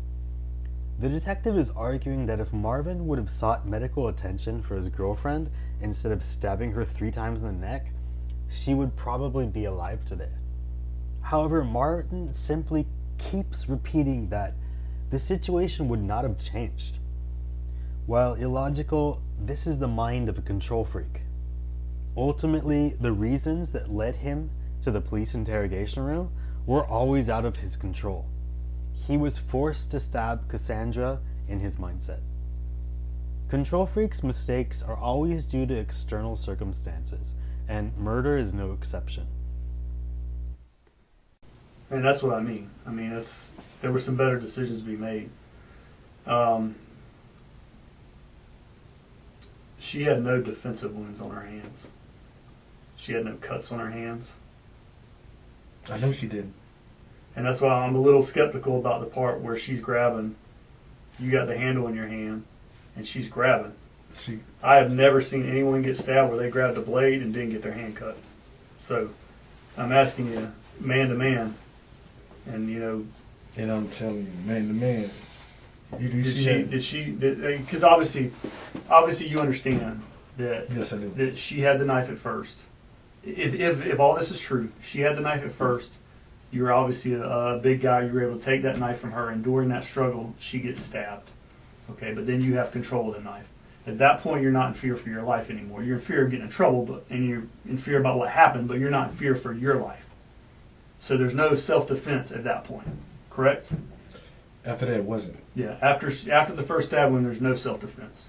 The detective is arguing that if Marvin would have sought medical attention for his girlfriend instead of stabbing her 3 times in the neck, she would probably be alive today. However, Marvin simply keeps repeating that the situation would not have changed. While illogical, this is the mind of a control freak. Ultimately, the reasons that led him to the police interrogation room were always out of his control. He was forced to stab Cassandra in his mindset. Control freaks' mistakes are always due to external circumstances, and murder is no exception. And that's what I mean. I mean, there were some better decisions to be made. She had no defensive wounds on her hands. She had no cuts on her hands. I know she didn't. And that's why I'm a little skeptical about the part where she's grabbing. You got the handle in your hand, and she's grabbing. I have never seen anyone get stabbed where they grabbed a blade and didn't get their hand cut. So I'm asking you, man to man, and you know. And I'm telling you, man to man. Because obviously you understand that. Yes, I do. That she had the knife at first. If all this is true, she had the knife at first. You're obviously a big guy. You were able to take that knife from her, and during that struggle, she gets stabbed. Okay, but then you have control of the knife. At that point, you're not in fear for your life anymore. You're in fear of getting in trouble, and you're in fear about what happened, but you're not in fear for your life. So there's no self-defense at that point, correct? After that, it wasn't. Yeah, after the first stab wound, there's no self-defense.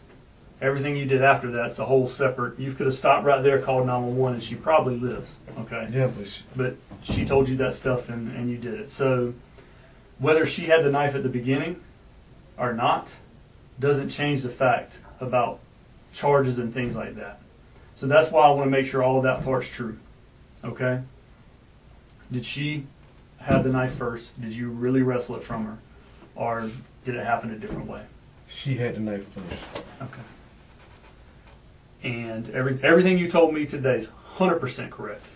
Everything you did after that's a whole separate. You could have stopped right there, called 911, and she probably lives. Okay. Yeah, but she told you that stuff, and you did it. So whether she had the knife at the beginning or not doesn't change the fact about charges and things like that. So that's why I want to make sure all of that part's true. Okay. Did she have the knife first? Did you really wrestle it from her? Or did it happen a different way? She had the knife first. Okay. And everything you told me today is 100% correct.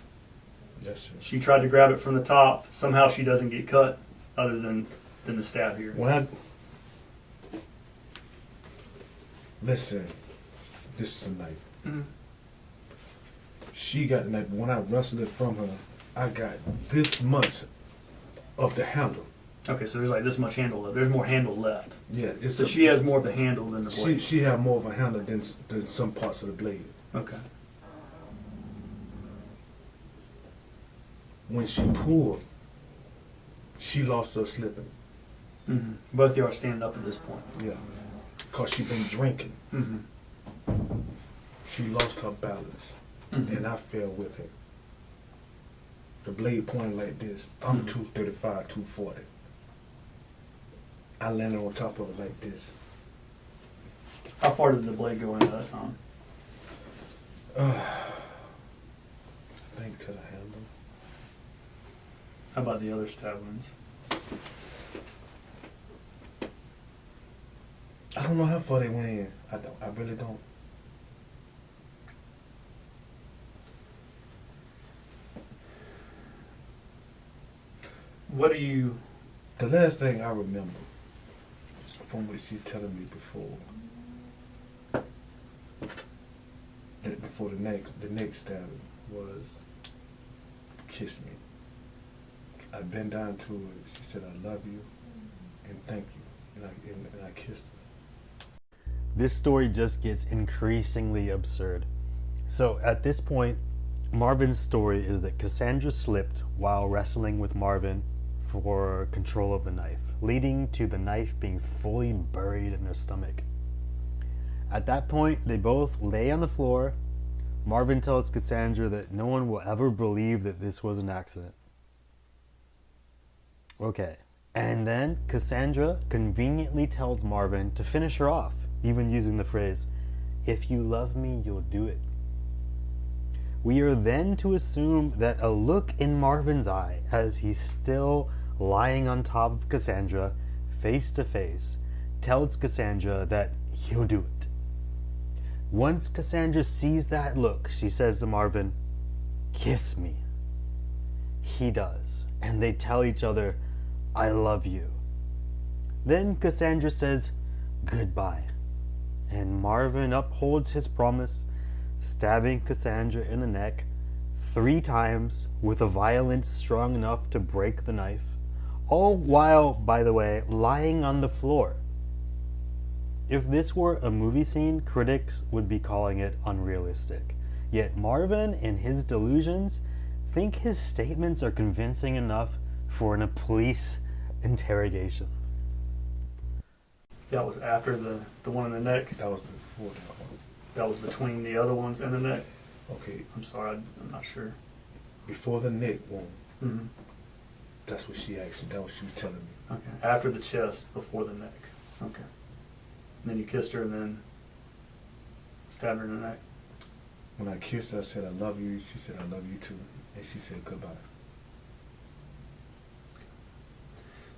Yes, sir. She tried to grab it from the top. Somehow she doesn't get cut, other than the stab here. Listen, this is a knife. Mm-hmm. She got the knife. When I wrestled it from her, I got this much of the handle. Okay, so there's like this much handle left. There's more handle left. Yeah, So she has more of the handle than the blade. She had more of a handle than some parts of the blade. Okay. When she pulled, she lost her slipping. Mm-hmm. Both of you are standing up at this point. Yeah, because she been drinking. Mm-hmm. She lost her balance, Mm-hmm. and I fell with her. The blade pointed like this. I'm Mhm. 235, 240. I landed on top of it like this. How far did the blade go into that time? I think to the handle. How about the other stab wounds? I don't know how far they went in. I really don't. What do you... The last thing I remember from what she telling me before the next stabbing was kiss me. I bent down to her. She said, "I love you and thank you," and I kissed her. This story just gets increasingly absurd. So at this point, Marvin's story is that Cassandra slipped while wrestling with Marvin for control of the knife, leading to the knife being fully buried in her stomach. At that point, they both lay on the floor. Marvin tells Cassandra that no one will ever believe that this was an accident. Okay, and then Cassandra conveniently tells Marvin to finish her off, even using the phrase, "If you love me, you'll do it." We are then to assume that a look in Marvin's eye, as he's still lying on top of Cassandra, face to face, tells Cassandra that he'll do it. Once Cassandra sees that look, she says to Marvin, "Kiss me." He does, and they tell each other, "I love you." Then Cassandra says, "Goodbye," and Marvin upholds his promise, stabbing Cassandra in the neck 3 times with a violence strong enough to break the knife, all while, by the way, lying on the floor. If this were a movie scene, critics would be calling it unrealistic. Yet Marvin, in his delusions, think his statements are convincing enough for a police interrogation. That was after the one in the neck? That was before that one. That was between the other ones and the neck? Okay, I'm sorry, I'm not sure. before the neck one, Mm-hmm. that's what she asked. That was what she was telling me. Okay. After the chest, before the neck. Okay. And then you kissed her and then stabbed her in the neck? When I kissed her, I said, "I love you." She said, "I love you too," and she said, "Goodbye."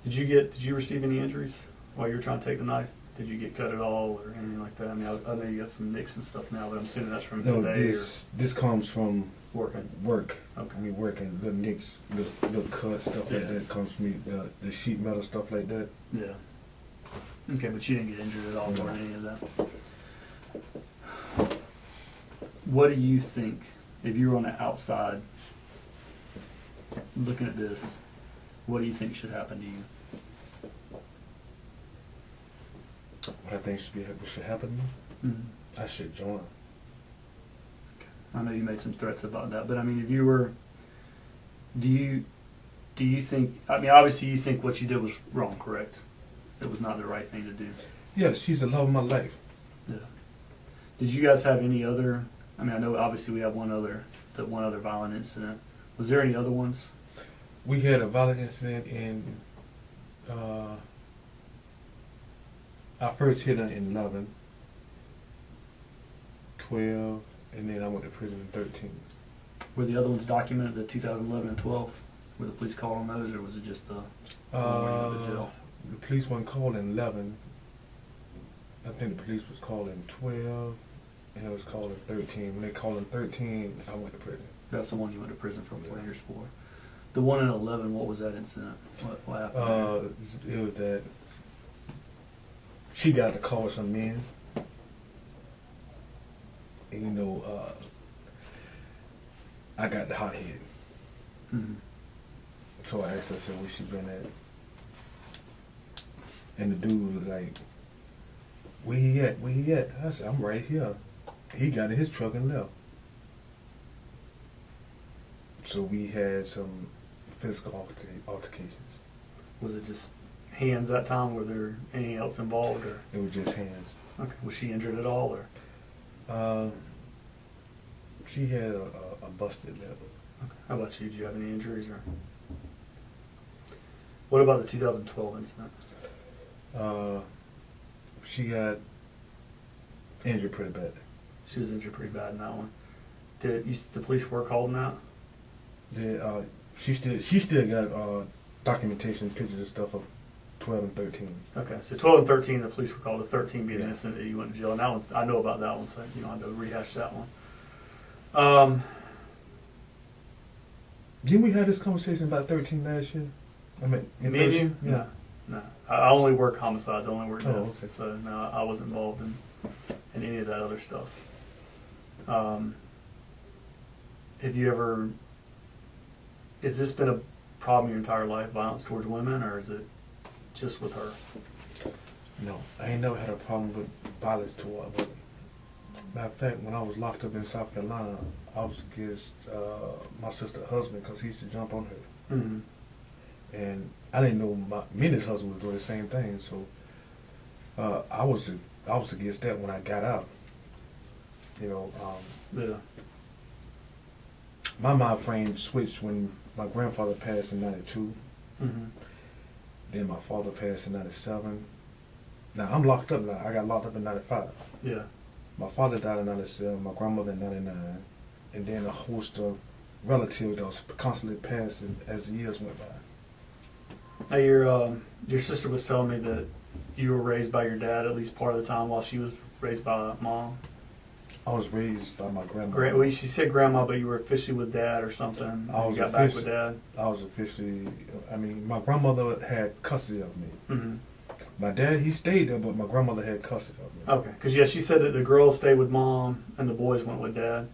Did you receive any injuries while you were trying to take the knife? Did you get cut at all or anything like that? I mean, I know you got some nicks and stuff now, but I'm assuming that's from No, today this comes from or working. work. Okay. I mean, working, little nicks, little cuts, stuff like Yeah. that comes from me. The sheet metal stuff like that. Yeah. Okay, but you didn't get injured at all No. or any of that. What do you think, if you were on the outside looking at this, what do you think should happen to you? What I think should happen to me, Mm-hmm. I should join. I know you made some threats about that, but I mean, if you were, do you think, I mean, obviously you think what you did was wrong, correct? It was not the right thing to do. Yeah, she's the love of my life. Yeah. Did you guys have any other, I mean, I know obviously we have one other violent incident. Was there any other ones? We had a violent incident in. I first hit her in 11, 12, and then I went to prison in 13. Were the other ones documented, the 2011 and 12? Were the police called on those, or was it just the one where you went to jail? the police wasn't called in 11. I think the police was called in 12, and it was called in 13. When they called in 13, I went to prison. That's the one you went to prison for 4 years for. The one in 11, what was that incident? What happened? It was that she got the call with some men. And, you know, I got the hot head. Mm-hmm. So I asked her, I said, where she been at? And the dude was like, where he at? Where he at? I said, I'm right here. He got in his truck and left. So we had some physical altercations. Was it just hands that time? Were there anything else involved? Or? It was just hands. Okay. Was she injured at all? Or? She had a busted lip. Okay. How about you? Did you have any injuries? Or? What about the 2012 incident? She got injured pretty bad. She was injured pretty bad in that one. Did the police were called in that? She still got documentation, pictures and stuff of 12 and 13. Okay, so 12 and 13, the police were called. The 13 being the Yeah. incident that you went to jail. And that one, I know about that one, so you don't have to rehash that one. Didn't we have this conversation about 13 last year? I mean, in Me and 13? you? No. I only work homicides. I only work Oh, deaths. okay. So no, I wasn't involved in any of that other stuff. Have you ever? Has this been a problem your entire life, violence towards women, or is it just with her? No, I ain't never had a problem with violence toward women. Matter of fact, when I was locked up in South Carolina, I was against my sister's husband because he used to jump on her. Mm-hmm. And I didn't know Minnie's husband was doing the same thing, so I was against that when I got out. You know, Yeah. my mind frame switched when my grandfather passed in '92. Mm-hmm. Then my father passed in '97. Now I'm locked up now. I got locked up in '95. Yeah. My father died in '97. My grandmother in '99, and then a host of relatives that was constantly passing as the years went by. Now your sister was telling me that you were raised by your dad at least part of the time, while she was raised by mom. I was raised by my grandma. Well, she said grandma, but you were officially with dad or something. You got back with dad. I was officially. I mean, my grandmother had custody of me. Mm-hmm. My dad, he stayed there, but my grandmother had custody of me. Okay, because yeah, she said that the girls stayed with mom and the boys went with dad.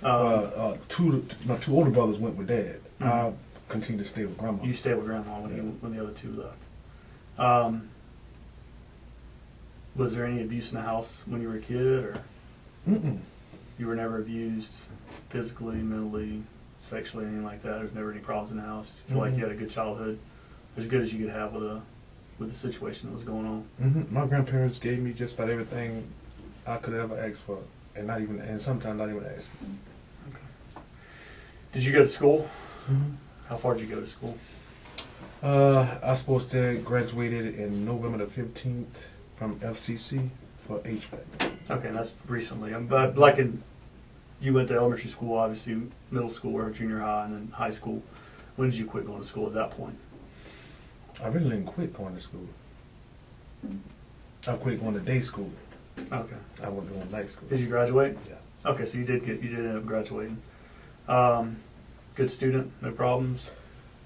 My two older brothers went with dad. Mm-hmm. I continued to stay with grandma. You stayed with grandma when the other two left. Was there any abuse in the house when you were a kid, or Mm-mm. you were never abused physically, mentally, sexually, anything like that? There's never any problems in the house. You feel like you had a good childhood, as good as you could have with the situation that was going on. Mm-hmm. My grandparents gave me just about everything I could ever ask for, and sometimes not even ask. Okay. Did you go to school? Mm-hmm. How far did you go to school? I supposed to graduated in November the 15th from FCC for HVAC. Okay, that's recently. But you went to elementary school, obviously middle school or junior high, and then high school. When did you quit going to school at that point? I really didn't quit going to school. I quit going to day school. Okay. I went to night school. Did you graduate? Yeah. Okay, so you did end up graduating. Good student, no problems.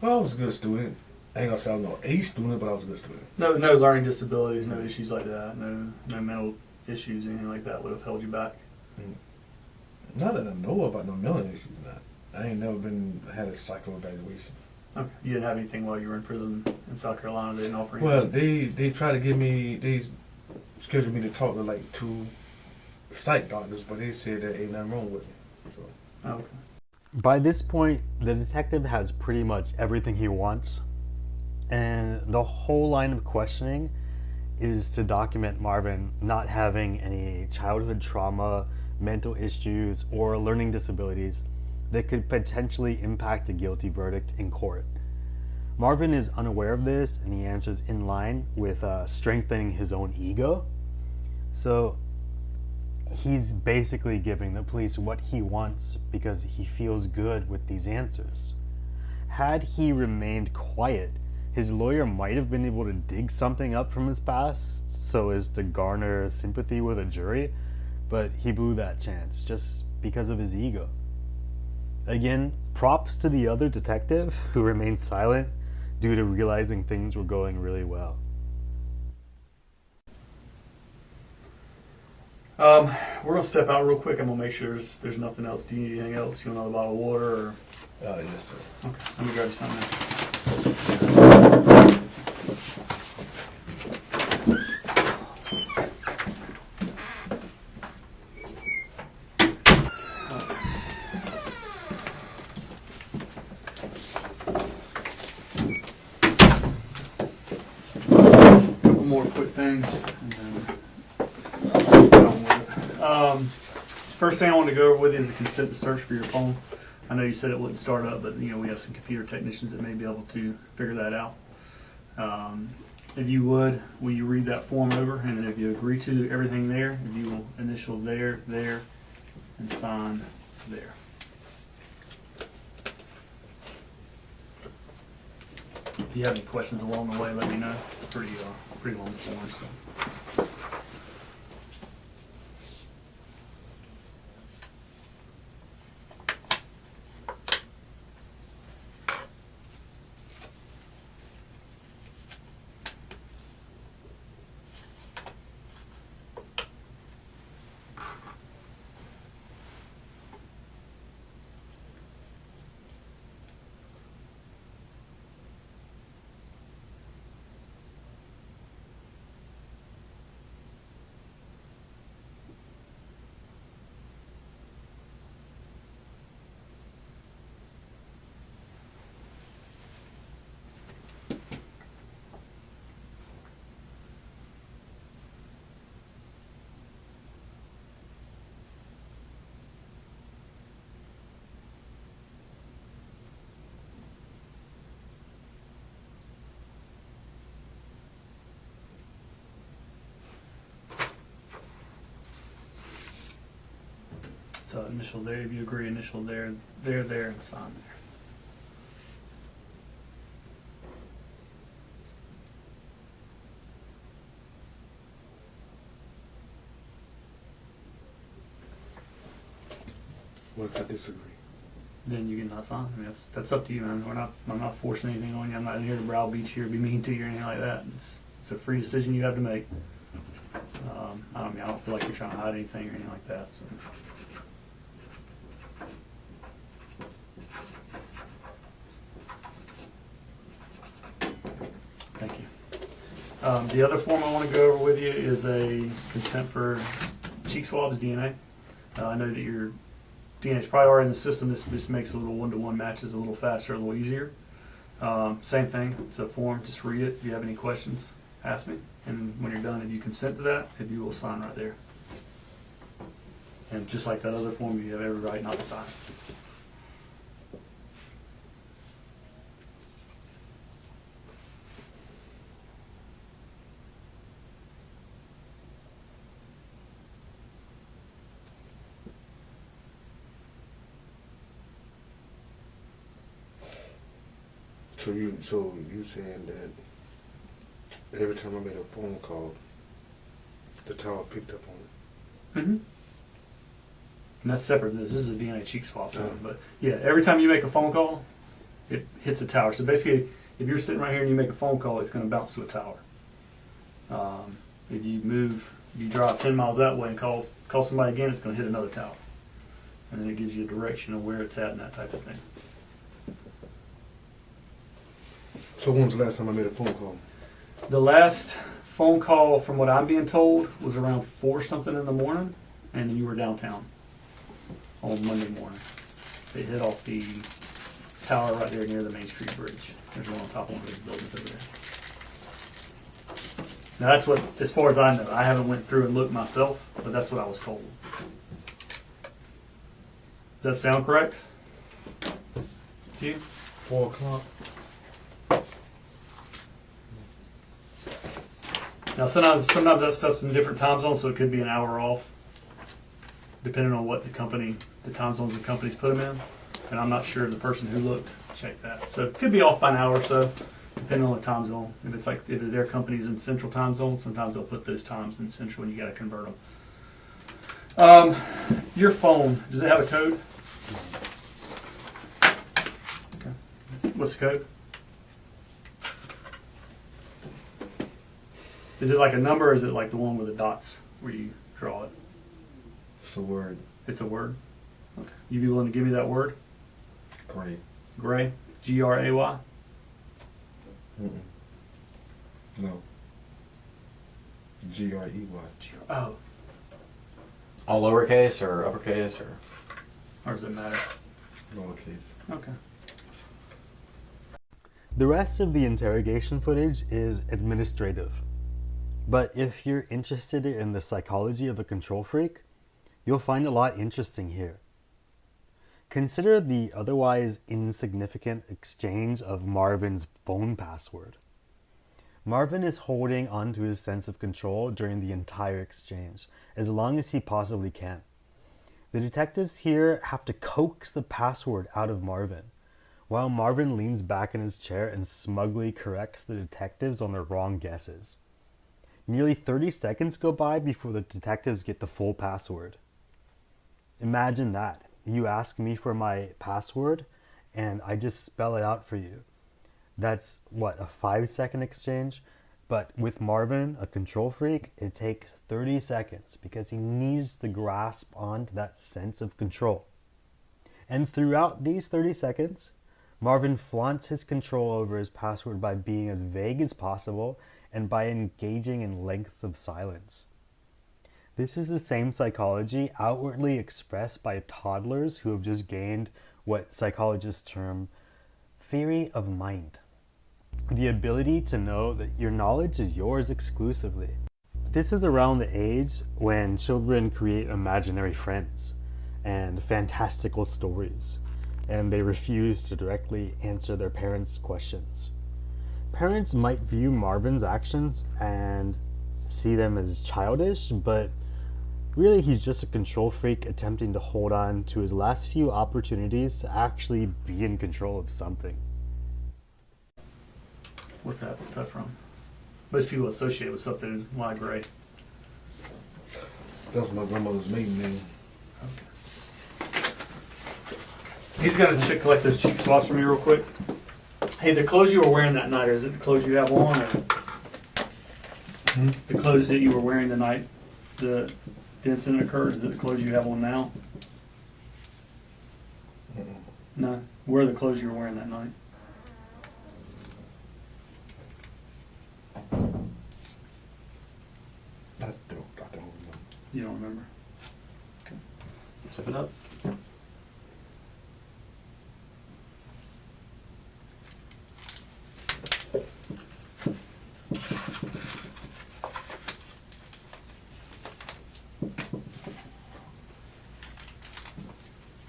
Well, I was a good student. I ain't gonna say I was no A student, but I was a good student. No learning disabilities, no issues like that, no mental issues, anything like that would have held you back. Not that I know about no mental issues. I ain't never had a psycho evaluation. Okay. You didn't have anything while you were in prison in South Carolina. They didn't offer anything. Well, they tried to give me. They scheduled me to talk to like 2 psych doctors, but they said there ain't nothing wrong with me. So. Okay. By this point, the detective has pretty much everything he wants, and the whole line of questioning is to document Marvin not having any childhood trauma, mental issues, or learning disabilities that could potentially impact a guilty verdict in court. Marvin is unaware of this, and he answers in line with strengthening his own ego. So he's basically giving the police what he wants because he feels good with these answers. Had he remained quiet, His lawyer might have been able to dig something up from his past so as to garner sympathy with a jury, but he blew that chance just because of his ego. Again, props to the other detective who remained silent due to realizing things were going really well. We're gonna step out real quick. I'm gonna make sure there's nothing else. Do you need anything else? You want another bottle of water? Or? Yes, sir. Okay, let me grab you something. Couple more quick things. And then first thing I want to go over with you is a consent to search for your phone. I know you said it wouldn't start up, but we have some computer technicians that may be able to figure that out. If you would, will you read that form over, and then if you agree to everything there, if you will initial there, and sign there. If you have any questions along the way, let me know. It's a pretty long form. So. So initial there, if you agree, initial there, and sign there. What if I disagree? Then you cannot sign. I mean, that's up to you, man. I'm not forcing anything on you. I'm not in here to browbeat you or be mean to you or anything like that. It's a free decision you have to make. I don't feel like you're trying to hide anything or anything like that. So. Thank you. The other form I want to go over with you is a consent for cheek swabs, DNA. I know that your DNA is probably already in the system. This just makes a little one-to-one matches a little faster, a little easier. Same thing. It's a form. Just read it. If you have any questions, ask me. And when you're done, if you consent to that, if you will sign right there. And just like that other form, you have every right not to sign. So you saying that every time I made a phone call, the tower picked up on it? Mm-hmm. And that's separate. This is a DNA cheek swab form, but yeah, every time you make a phone call, it hits a tower. So basically, if you're sitting right here and you make a phone call, it's going to bounce to a tower. If you drive 10 miles that way and call somebody again, it's going to hit another tower, and then it gives you a direction of where it's at and that type of thing. So when was the last time I made a phone call? The last phone call, from what I'm being told, was around 4 something in the morning, and you were downtown on Monday morning. It hit off the tower right there near the Main Street Bridge. There's one on top of one of those buildings over there. Now that's what, as far as I know, I haven't went through and looked myself, but that's what I was told. Does that sound correct to you? 4 o'clock. Now sometimes that stuff's in different time zones, so it could be an hour off, depending on what the time zones the company's put them in. And I'm not sure the person who looked checked that. So it could be off by an hour or so. depending on the time zone. If it's like, if their company's in central time zone, sometimes they'll put those times in central and you gotta convert them. Your phone, does it have a code? Okay. What's the code? Is it like a number, or is it like the one with the dots where you draw it? It's a word. It's a word? Okay. You be willing to give me that word? Gray. Gray? Gray? No. Grey. Oh. All lowercase or uppercase or? Or does it matter? Lowercase. Okay. The rest of the interrogation footage is administrative. But if you're interested in the psychology of a control freak, you'll find a lot interesting here. Consider the otherwise insignificant exchange of Marvin's phone password. Marvin is holding onto his sense of control during the entire exchange, as long as he possibly can. The detectives here have to coax the password out of Marvin, while Marvin leans back in his chair and smugly corrects the detectives on their wrong guesses. Nearly 30 seconds go by before the detectives get the full password. Imagine that. You ask me for my password, and I just spell it out for you. That's, what, a 5-second exchange? But with Marvin, a control freak, it takes 30 seconds because he needs to grasp onto that sense of control. And throughout these 30 seconds, Marvin flaunts his control over his password by being as vague as possible and by engaging in lengths of silence. This is the same psychology outwardly expressed by toddlers who have just gained what psychologists term theory of mind. The ability to know that your knowledge is yours exclusively. This is around the age when children create imaginary friends and fantastical stories, and they refuse to directly answer their parents' questions. Parents might view Marvin's actions and see them as childish, but really he's just a control freak attempting to hold on to his last few opportunities to actually be in control of something. What's that? What's that from? Most people associate with something like gray. That's my grandmother's maiden name. Okay. He's got to collect those cheek swabs for me real quick. Hey, the clothes you were wearing that night, or is it the clothes you have on, or the clothes that you were wearing the night the incident occurred, is it the clothes you have on now? No. Where are the clothes you were wearing that night? I don't know. You don't remember? Okay. Zip it up.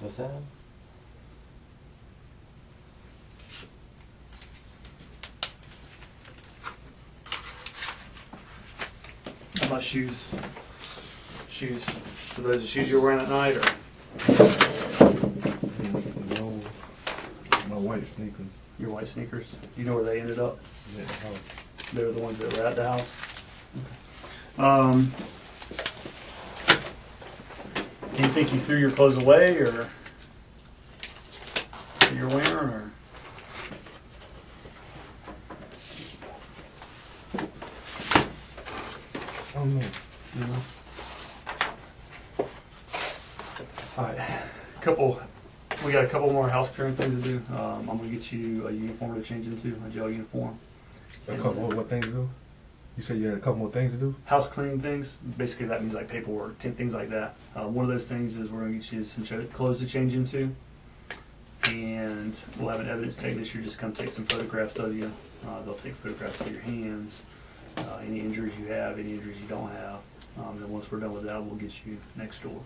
What's that? How about shoes? Shoes. Are those the shoes you were wearing that night, or? No, my white sneakers. Your white sneakers? You know where they ended up? Yeah, They were the ones that were at the house? Do you think you threw your clothes away, or that you're wearing, or? oh no. All right, we got a couple more house clearing things to do. I'm gonna get you a uniform to change into, a jail uniform. A couple. What things to do? You said you had a couple more things to do. House cleaning things, basically that means like paperwork, things like that. One of those things is we're gonna get you some clothes to change into, and we'll have an evidence technician just come take some photographs of you. They'll take photographs of your hands, any injuries you have, any injuries you don't have. And once we're done with that, we'll get you next door.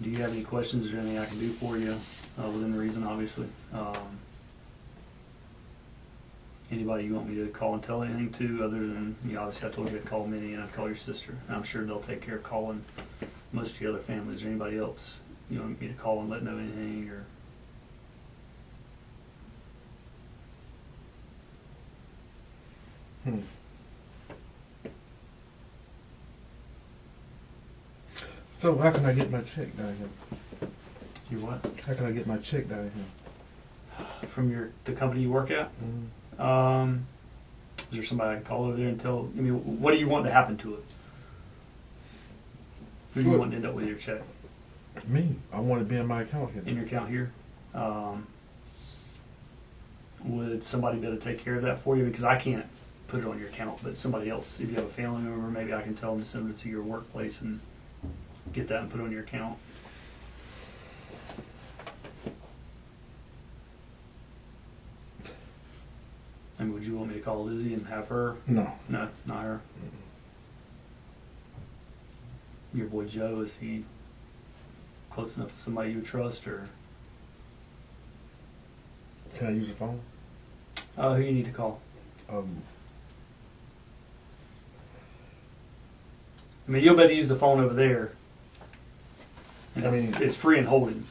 Do you have any questions or anything I can do for you, within reason, obviously? Anybody you want me to call and tell anything to, other than, obviously I told you to call Minnie and I'd call your sister. And I'm sure they'll take care of calling most of the other families, or anybody else you want me to call and let know anything, or? So how can I get my check down here? You what? How can I get my check down here? From the company you work at? Mm-hmm. Is there somebody I can call over there and tell? I mean, what do you want to happen to it? Who do you want to end up with your check? Me. I want to be in my account here. In your account here? Would somebody be able to take care of that for you? Because I can't put it on your account, but somebody else. If you have a family member, maybe I can tell them to send it to your workplace and get that and put it on your account. And would you want me to call Lizzie and have her? No. No, not her. Your boy Joe, is he close enough to somebody you would trust, or Can I use the phone? who you need to call? I mean, you'll be able to use the phone over there. And I mean, it's free and holding.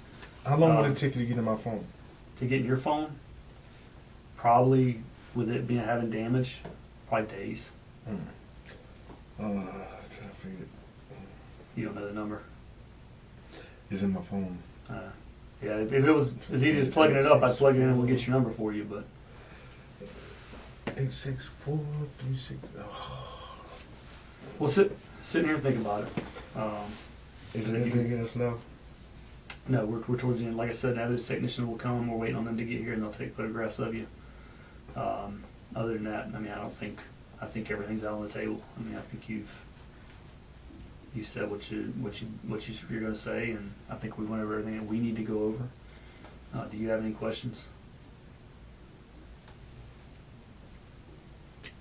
How long would it take you to get in my phone? To get in your phone, probably with it being having damage, probably days. I'm trying to figure it. You don't know the number. It's in my phone. Yeah, if it was as easy as plugging it up, I'd plug it in and we'll get your number for you. But 86436. we'll sit here and think about it. Is there anything else left? No, we're towards the end. Like I said, now this technician will come. We're waiting on them to get here, and they'll take photographs of you. Other than that, I mean, I think everything's out on the table. I mean, I think you said what you're going to say, and I think we went over everything that we need to go over. Do you have any questions?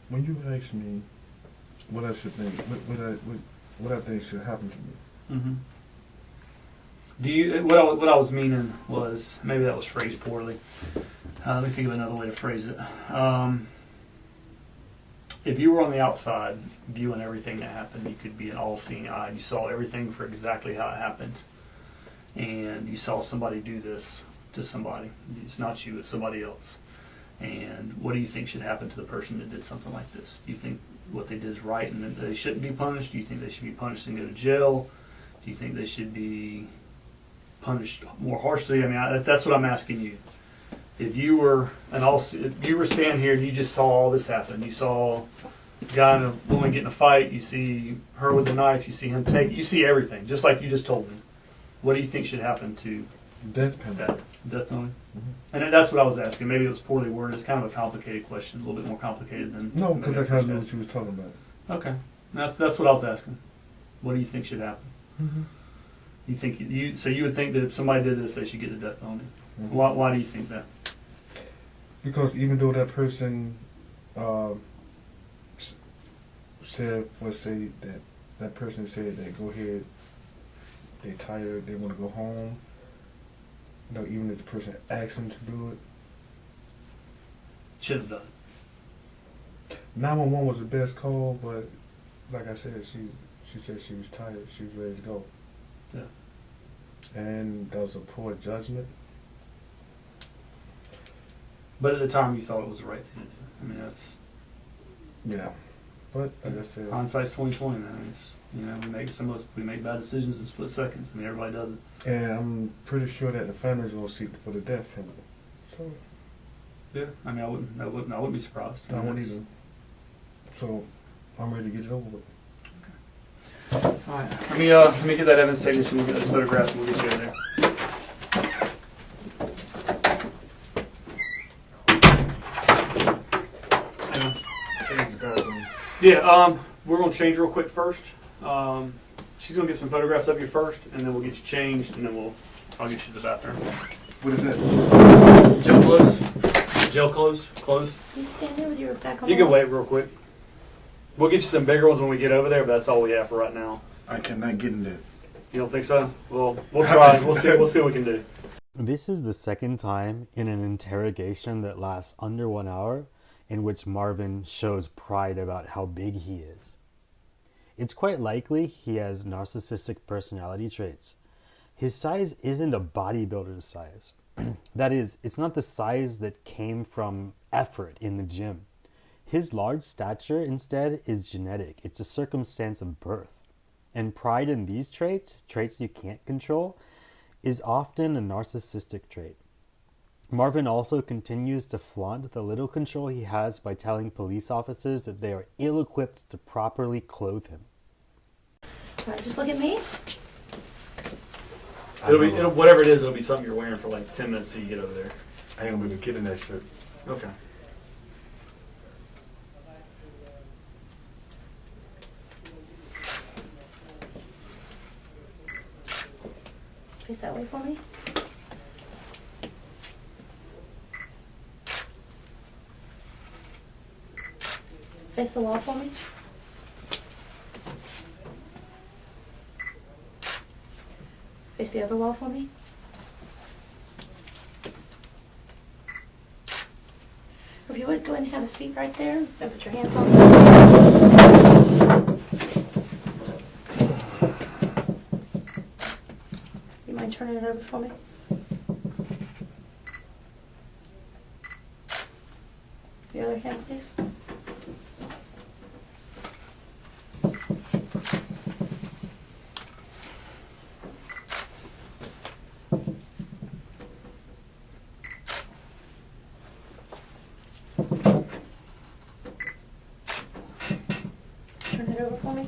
When you ask me what I should think, what I think should happen to me. Mm-hmm. Do you? What I was meaning was, maybe that was phrased poorly. Let me think of another way to phrase it. If you were on the outside viewing everything that happened, you could be an all-seeing eye. You saw everything for exactly how it happened, and you saw somebody do this to somebody. It's not you; it's somebody else. And what do you think should happen to the person that did something like this? Do you think what they did is right and that they shouldn't be punished? Do you think they should be punished and go to jail? Do you think they should be punished more harshly? I mean, that's what I'm asking you. If you were standing here and you just saw all this happen, you saw a guy and a woman get in a fight, you see her with a knife, you see him you see everything, just like you just told me. What do you think should happen to Death penalty. Death penalty? Mm-hmm. And that's what I was asking. Maybe it was poorly worded. It's kind of a complicated question, a little bit more complicated than. No, because I kind of knew what you was talking about. Okay, that's what I was asking. What do you think should happen? Mm-hmm. You think you would think that if somebody did this, they should get the death penalty. Mm-hmm. Why do you think that? Because even though that person said, let's say that person said that go ahead, they tired, they want to go home. You know, even if the person asked them to do it, Should have done it. 911 was the best call, but like I said, she said she was tired, she was ready to go. Yeah. And that was a poor judgment. But at the time, you thought it was the right thing to do. I mean, that's Yeah, but like I said, hindsight's 20/20, man. It's, we make bad decisions in split seconds. I mean, everybody does it. and I'm pretty sure that the family's gonna seek for the death penalty. So Yeah. I mean, I wouldn't be surprised. I won't either. So I'm ready to get it over with. All right. Let me get that evidence technician. We'll get those photographs and we'll get you over there. Yeah, we're going to change real quick first. She's going to get some photographs of you first, and then we'll get you changed, and then I'll get you to the bathroom. What is that? Gel clothes? Gel clothes? Clothes? You stand there with your back on You the can wall? wait real quick. We'll get you some bigger ones when we get over there, but that's all we have for right now. I cannot get in there. You don't think so? Well, we'll try. We'll see what we can do. This is the second time in an interrogation that lasts under 1 hour in which Marvin shows pride about how big he is. It's quite likely he has narcissistic personality traits. His size isn't a bodybuilder's size. That is, it's not the size that came from effort in the gym. His large stature, instead, is genetic. It's a circumstance of birth. And pride in these traits, traits you can't control, is often a narcissistic trait. Marvin also continues to flaunt the little control he has by telling police officers that they are ill-equipped to properly clothe him. All right, just look at me. It'll whatever it is, it'll be something you're wearing for like 10 minutes till you get over there. I ain't gonna be getting that shirt. Okay. Face that way for me. Face the wall for me. Face the other wall for me. If you would, go ahead and have a seat right there. And put your hands on the You mind turning it over for me? The other hand, please. Turn it over for me.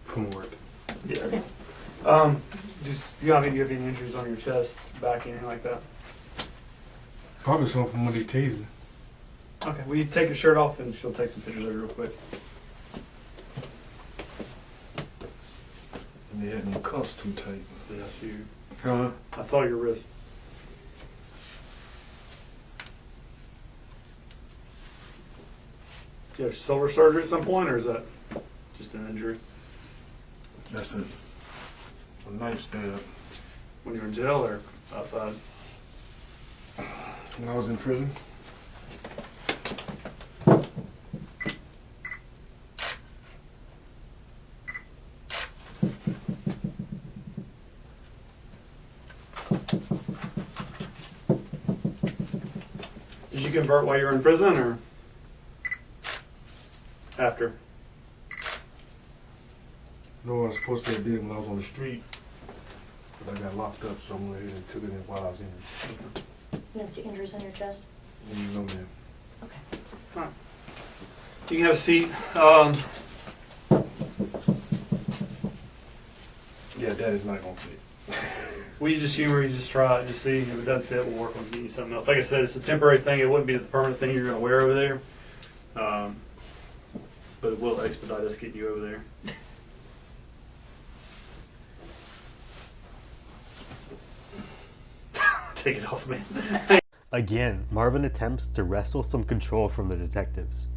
From work. Yeah. Okay. Just you have any injuries on your chest, back, anything like that? Probably something from when they tased me. Okay. Will you take your shirt off and she'll take some pictures of you real quick? And they had them cuffs too tight. Yeah, I see you. Huh? I saw your wrist. Did you have shoulder surgery at some point, or is that just an injury? That's it. A knife stab. When you were in jail or outside? When I was in prison. Did you convert while you were in prison or after? No, I was supposed to have did when I was on the street. But I got locked up, so I went ahead and took it in while I was in it. No injuries on your chest? No, man. Okay. You can have a seat. Yeah, that is not gonna fit. We just humor, you just try it, just see if it doesn't fit, we'll work on getting you something else. Like I said, it's a temporary thing. It wouldn't be the permanent thing you're going to wear over there. But it will expedite us getting you over there. Take it off, man. Again, Marvin attempts to wrestle some control from the detectives.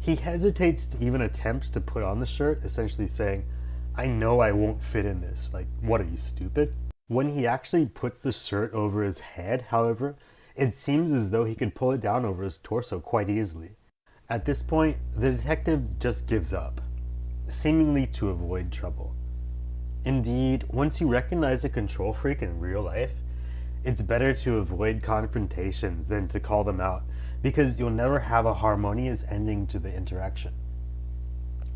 He hesitates to even attempt to put on the shirt, essentially saying, "I know I won't fit in this. Like, what are you, stupid?" When he actually puts the shirt over his head, however, it seems as though he could pull it down over his torso quite easily. At this point, the detective just gives up, seemingly to avoid trouble. Indeed, once you recognize a control freak in real life, it's better to avoid confrontations than to call them out, because you'll never have a harmonious ending to the interaction.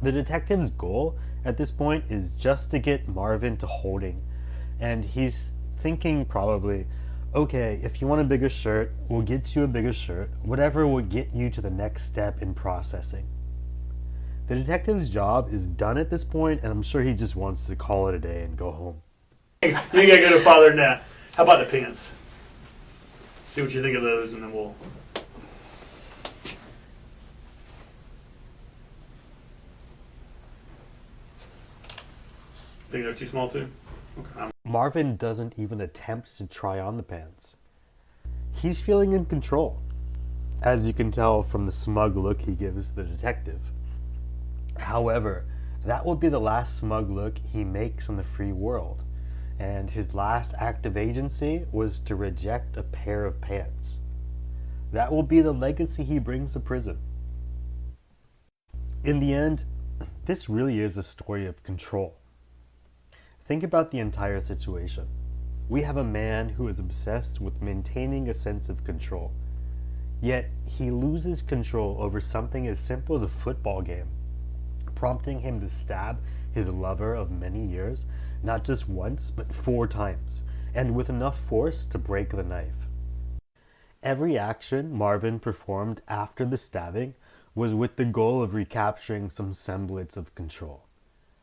The detective's goal at this point is just to get Marvin to holding, and he's thinking probably, okay, if you want a bigger shirt, we'll get you a bigger shirt, whatever will get you to the next step in processing. The detective's job is done at this point, and I'm sure he just wants to call it a day and go home. You ain't got to go no farther than that. How about the pants? See what you think of those, and then we'll... Think they're too small, too? Okay. Marvin doesn't even attempt to try on the pants. He's feeling in control, as you can tell from the smug look he gives the detective. However, that will be the last smug look he makes in the free world, and his last act of agency was to reject a pair of pants. That will be the legacy he brings to prison. In the end, this really is a story of control. Think about the entire situation. We have a man who is obsessed with maintaining a sense of control. Yet, he loses control over something as simple as a football game, prompting him to stab his lover of many years, not just once, but 4 times, and with enough force to break the knife. Every action Marvin performed after the stabbing was with the goal of recapturing some semblance of control.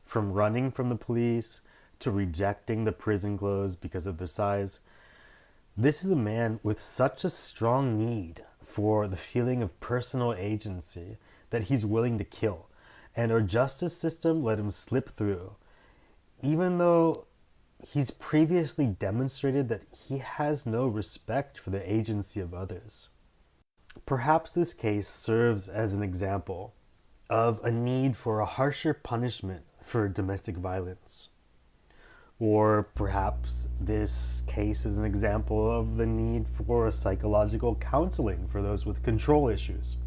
From running from the police to rejecting the prison clothes because of their size, this is a man with such a strong need for the feeling of personal agency that he's willing to kill, and our justice system let him slip through, even though he's previously demonstrated that he has no respect for the agency of others. Perhaps this case serves as an example of a need for a harsher punishment for domestic violence. Or perhaps this case is an example of the need for psychological counseling for those with control issues.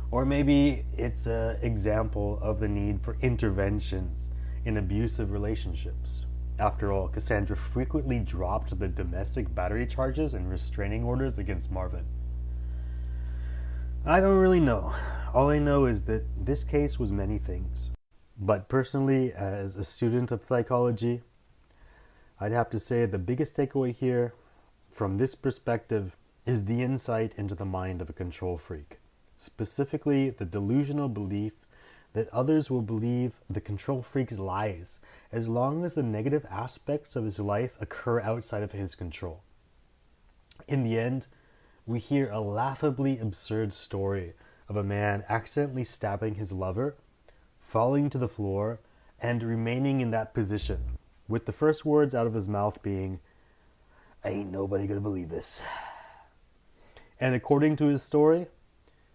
Or maybe it's an example of the need for interventions in abusive relationships. After all, Cassandra frequently dropped the domestic battery charges and restraining orders against Marvin. I don't really know. All I know is that this case was many things. But personally, as a student of psychology, I'd have to say the biggest takeaway here from this perspective is the insight into the mind of a control freak. Specifically, the delusional belief that others will believe the control freak's lies as long as the negative aspects of his life occur outside of his control. In the end, we hear a laughably absurd story of a man accidentally stabbing his lover, falling to the floor, and remaining in that position, with the first words out of his mouth being, "Ain't nobody gonna believe this." And according to his story,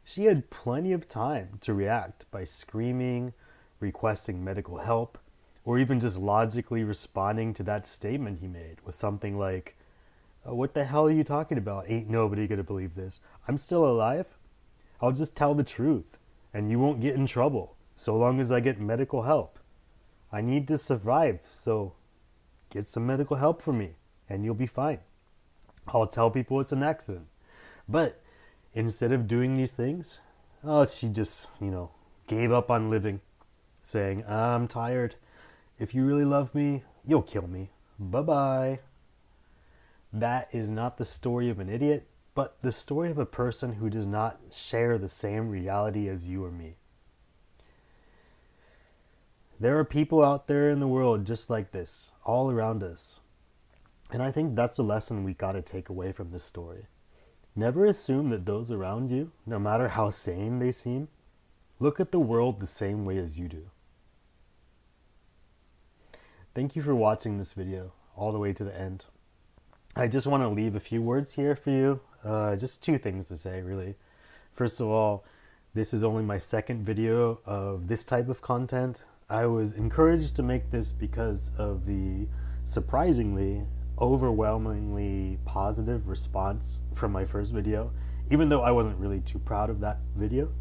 she had plenty of time to react by screaming, requesting medical help, or even just logically responding to that statement he made with something like, "What the hell are you talking about? Ain't nobody gonna believe this. I'm still alive. I'll just tell the truth, and you won't get in trouble, so long as I get medical help. I need to survive, so get some medical help for me, and you'll be fine. I'll tell people it's an accident." But instead of doing these things, she just, gave up on living, saying, "I'm tired. If you really love me, you'll kill me. Bye-bye." That is not the story of an idiot, but the story of a person who does not share the same reality as you or me. There are people out there in the world just like this, all around us. And I think that's a lesson we gotta take away from this story. Never assume that those around you, no matter how sane they seem, look at the world the same way as you do. Thank you for watching this video all the way to the end. I just want to leave a few words here for you. Just 2 things to say, really. First of all, this is only my second video of this type of content. I was encouraged to make this because of the surprisingly, overwhelmingly positive response from my first video, even though I wasn't really too proud of that video.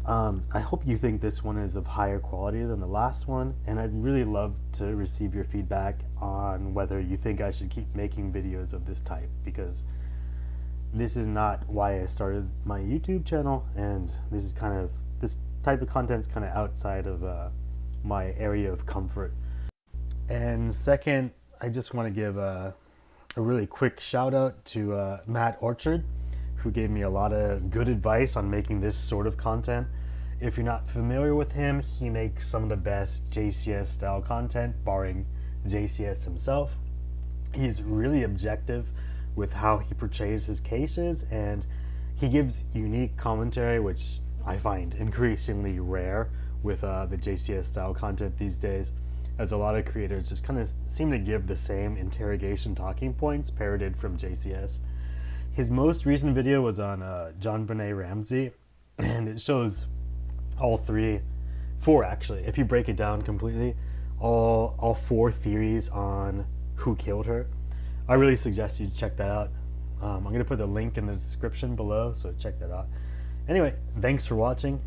I hope you think this one is of higher quality than the last one, and I'd really love to receive your feedback on whether you think I should keep making videos of this type, because this is not why I started my YouTube channel, and this type of content is kind of outside of my area of comfort. And second, I just want to give a really quick shout out to Matt Orchard, who gave me a lot of good advice on making this sort of content. If you're not familiar with him, he makes some of the best JCS style content, barring JCS himself. He's really objective with how he portrays his cases, and he gives unique commentary, which I find increasingly rare with the JCS style content these days, as a lot of creators just kind of seem to give the same interrogation talking points parroted from JCS. His most recent video was on John Benet Ramsey, and it shows all 4 actually, if you break it down completely, all 4 theories on who killed her. I really suggest you check that out. I'm going to put the link in the description below, so check that out. Anyway, thanks for watching,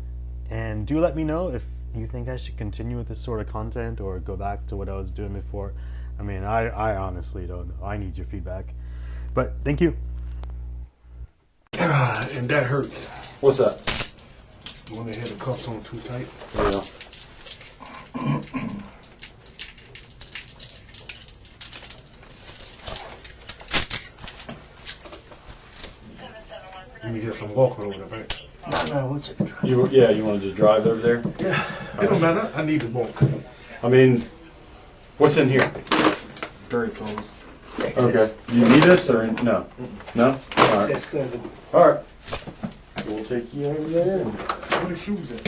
and do let me know if you think I should continue with this sort of content or go back to what I was doing before? I mean, I honestly don't know. I need your feedback. But thank you. And that hurts. What's that? When they had the cuffs on too tight. Yeah. You need to get some walking over there, right? No, what's it? You want to just drive over there? Yeah. It don't matter. I need to walk. I mean, what's in here? Very close. Okay. You need us or no? No? All right. Access covered. All right. We'll take you over there. Where the shoes at?